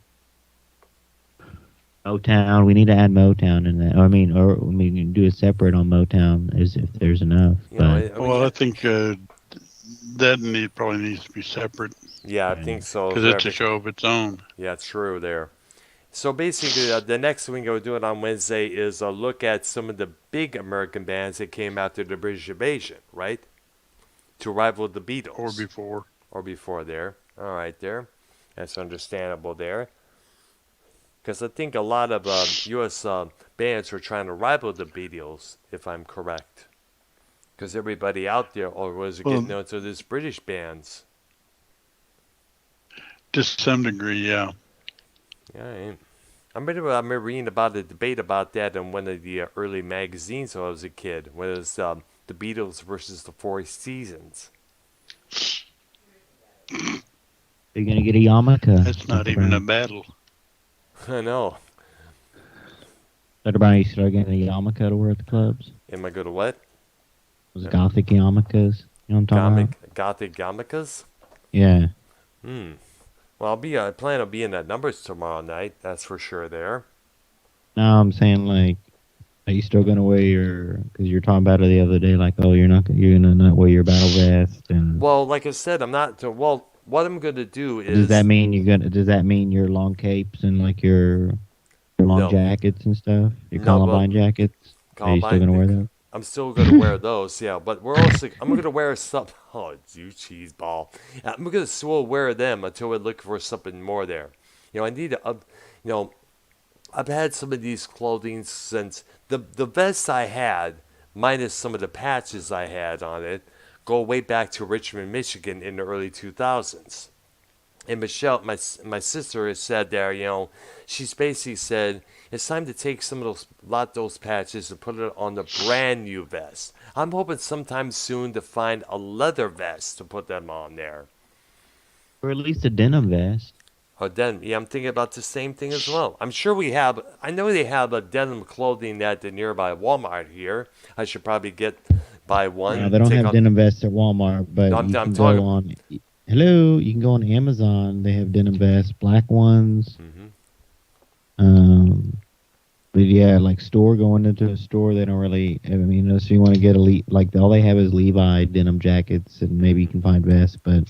Motown. We need to add Motown in that. Or we can do a separate on Motown as if there's enough. I think that probably needs to be separate. Yeah, I think so. Because it's a show of its own. Yeah, true there. So basically, the next thing we're doing on Wednesday is a look at some of the big American bands that came after the British invasion, right? To rival the Beatles. Or before there. All right, there. That's understandable there. Because I think a lot of U.S. bands were trying to rival the Beatles, if I'm correct. Because everybody out there was getting into these British bands. To some degree, yeah. Yeah, I remember reading about a debate about that in one of the early magazines when I was a kid. When it was the Beatles versus the Four Seasons. You're going to get a yarmulke. That's not even a battle. I know. Everybody start getting a yarmulke to wear at the clubs. Am I good at what? Those gothic yarmulkes. You know what I'm talking about? Gothic yarmulkes? Yeah. Well, I plan on being at Numbers tomorrow night. That's for sure there. No, I'm saying, like, are you still going to wear your... Because you were talking about it the other day, like, you're going to not wear your battle vest and... Well, like I said, I'm not... Well, what I'm going to do is... Does that mean Does that mean your long capes and, like, your long jackets and stuff? Your Columbine jackets? Are you still going to wear those? I'm still going to wear those, yeah. But I'm going to wear some... Oh, you cheese ball. I'm going to still wear them until we look for something more there. I need to... I've had some of these clothing since... The vest I had, minus some of the patches I had on it, go way back to Richmond, Michigan in the early 2000s. And Michelle, my sister, has said there, she's basically said, it's time to take some of those patches and put it on the brand new vest. I'm hoping sometime soon to find a leather vest to put them on there. Or at least a denim vest. Oh, denim. Yeah, I'm thinking about the same thing as well. I'm sure I know they have a denim clothing at the nearby Walmart here. I should probably buy one. No, they don't have denim vests at Walmart, but you can go on... Hello, you can go on Amazon. They have denim vests, black ones. But yeah, like going into a store, they don't really. So you want to get all they have is Levi denim jackets, and maybe you can find vests, but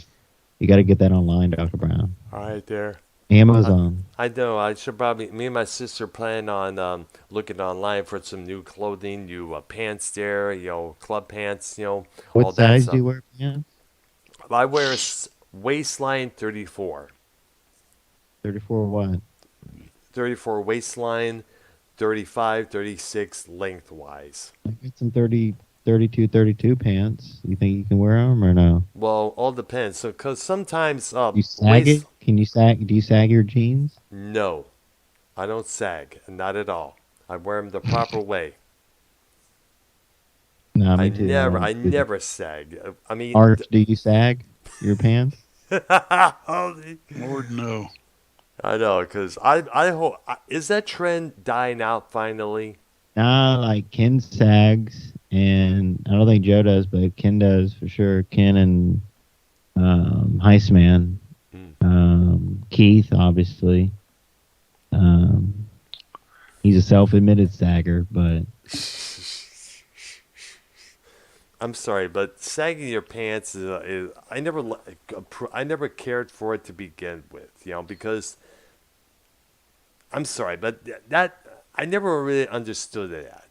you got to get that online, Dr. Brown. All right, there. Amazon. I know. I should probably. Me and my sister plan on looking online for some new clothing, new pants there. Club pants. What all size that do you wear pants? I wear waistline 34. 34 what? 34 waistline, 35, 36 lengthwise. I got some 32 pants. You think you can wear them or no? Well, all depends. So, because sometimes you sag it? Can you sag? Do you sag your jeans? No, I don't sag, not at all. I wear them the proper way. No, I never sag. Art, do you sag your pants? Lord, no. I know, because I hope... Is that trend dying out finally? Nah, like Ken sags, and I don't think Joe does, but Ken does for sure. Ken and Heisman, Keith, obviously. He's a self-admitted sagger, but I'm sorry, but sagging your pants is I never cared for it to begin with, because I'm sorry, but that I never really understood that.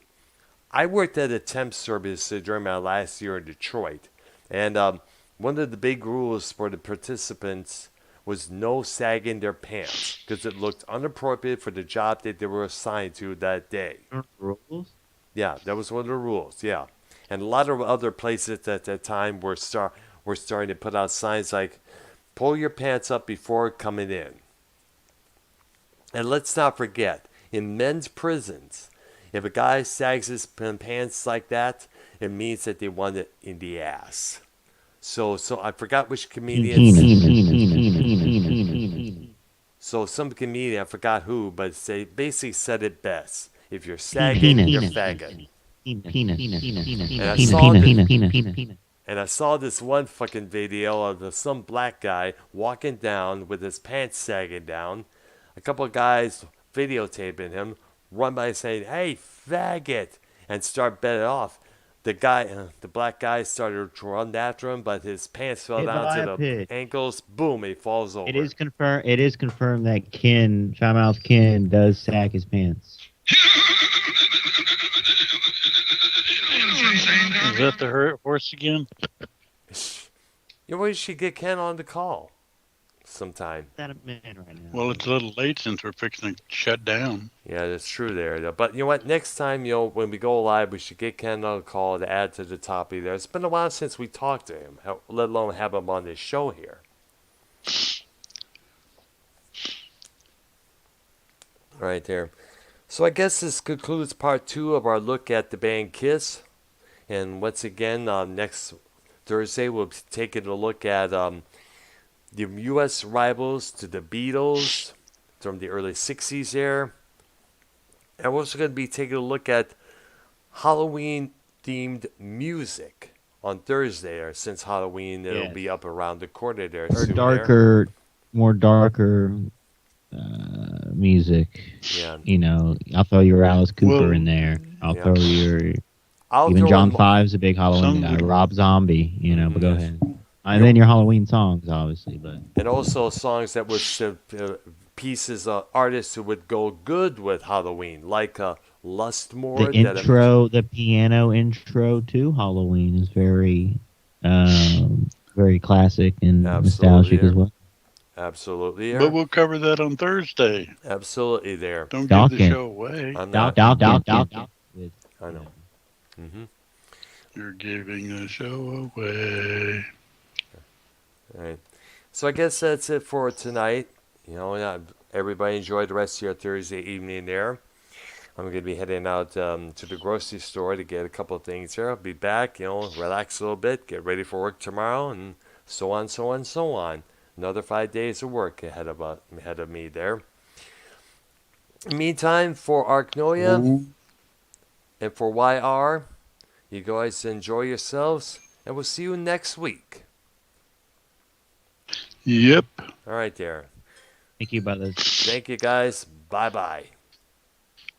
I worked at a temp service during my last year in Detroit, and one of the big rules for the participants was no sagging their pants because it looked inappropriate for the job that they were assigned to that day. rules. Yeah, that was one of the rules. Yeah, and a lot of other places at that time were starting to put out signs like, "Pull your pants up before coming in." And let's not forget, in men's prisons, if a guy sags his pants like that, it means that they want it in the ass. So I forgot which comedian. So some comedian, I forgot who, but they basically said it best. If you're sagging, you're faggot. And I saw this one fucking video of some black guy walking down with his pants sagging down. A couple of guys videotaping him, run by saying, "Hey, faggot," and start betting off. The black guy started to run after him, but his pants fell down to the ankles. Boom, he falls over. It is confirmed that Shy Mouth Ken does sag his pants. Is that the horse again? We should get Ken on the call sometime. That a man right now. Well, it's a little late since we're fixing to shut down. Yeah, that's true there. But you know what? Next time, when we go live, we should get Ken on the call to add to the topic there. It's been a while since we talked to him, let alone have him on this show here. Right there. So I guess this concludes part 2 of our look at the band Kiss. And once again, next Thursday, we'll be taking a look at the U.S. rivals to the Beatles from the early 60s there. And we're also going to be taking a look at Halloween-themed music on Thursday, or since Halloween, it'll be up around the corner there. Or more darker music. Yeah. I'll throw your Alice Cooper in there. I'll throw your... Even John Five's a big Halloween guy. Rob Zombie, but go ahead. And then your Halloween songs, obviously. And also songs that would... pieces of artists who would go good with Halloween, like Lustmore. The piano intro to Halloween is very, very classic and nostalgic as well. Absolutely. But we'll cover that on Thursday. Absolutely there. Don't give the show away. I'm not. I know. Mm-hmm. You're giving the show away. All right. So I guess that's it for tonight. Everybody enjoy the rest of your Thursday evening there. I'm going to be heading out to the grocery store to get a couple of things here. I'll be back, relax a little bit, get ready for work tomorrow, and so on, so on, so on. Another 5 days of work ahead of me there. In the meantime, for Arknolia and for YR, you guys enjoy yourselves, and we'll see you next week. Yep. All right there. Thank you, brothers. Thank you, guys. Bye-bye.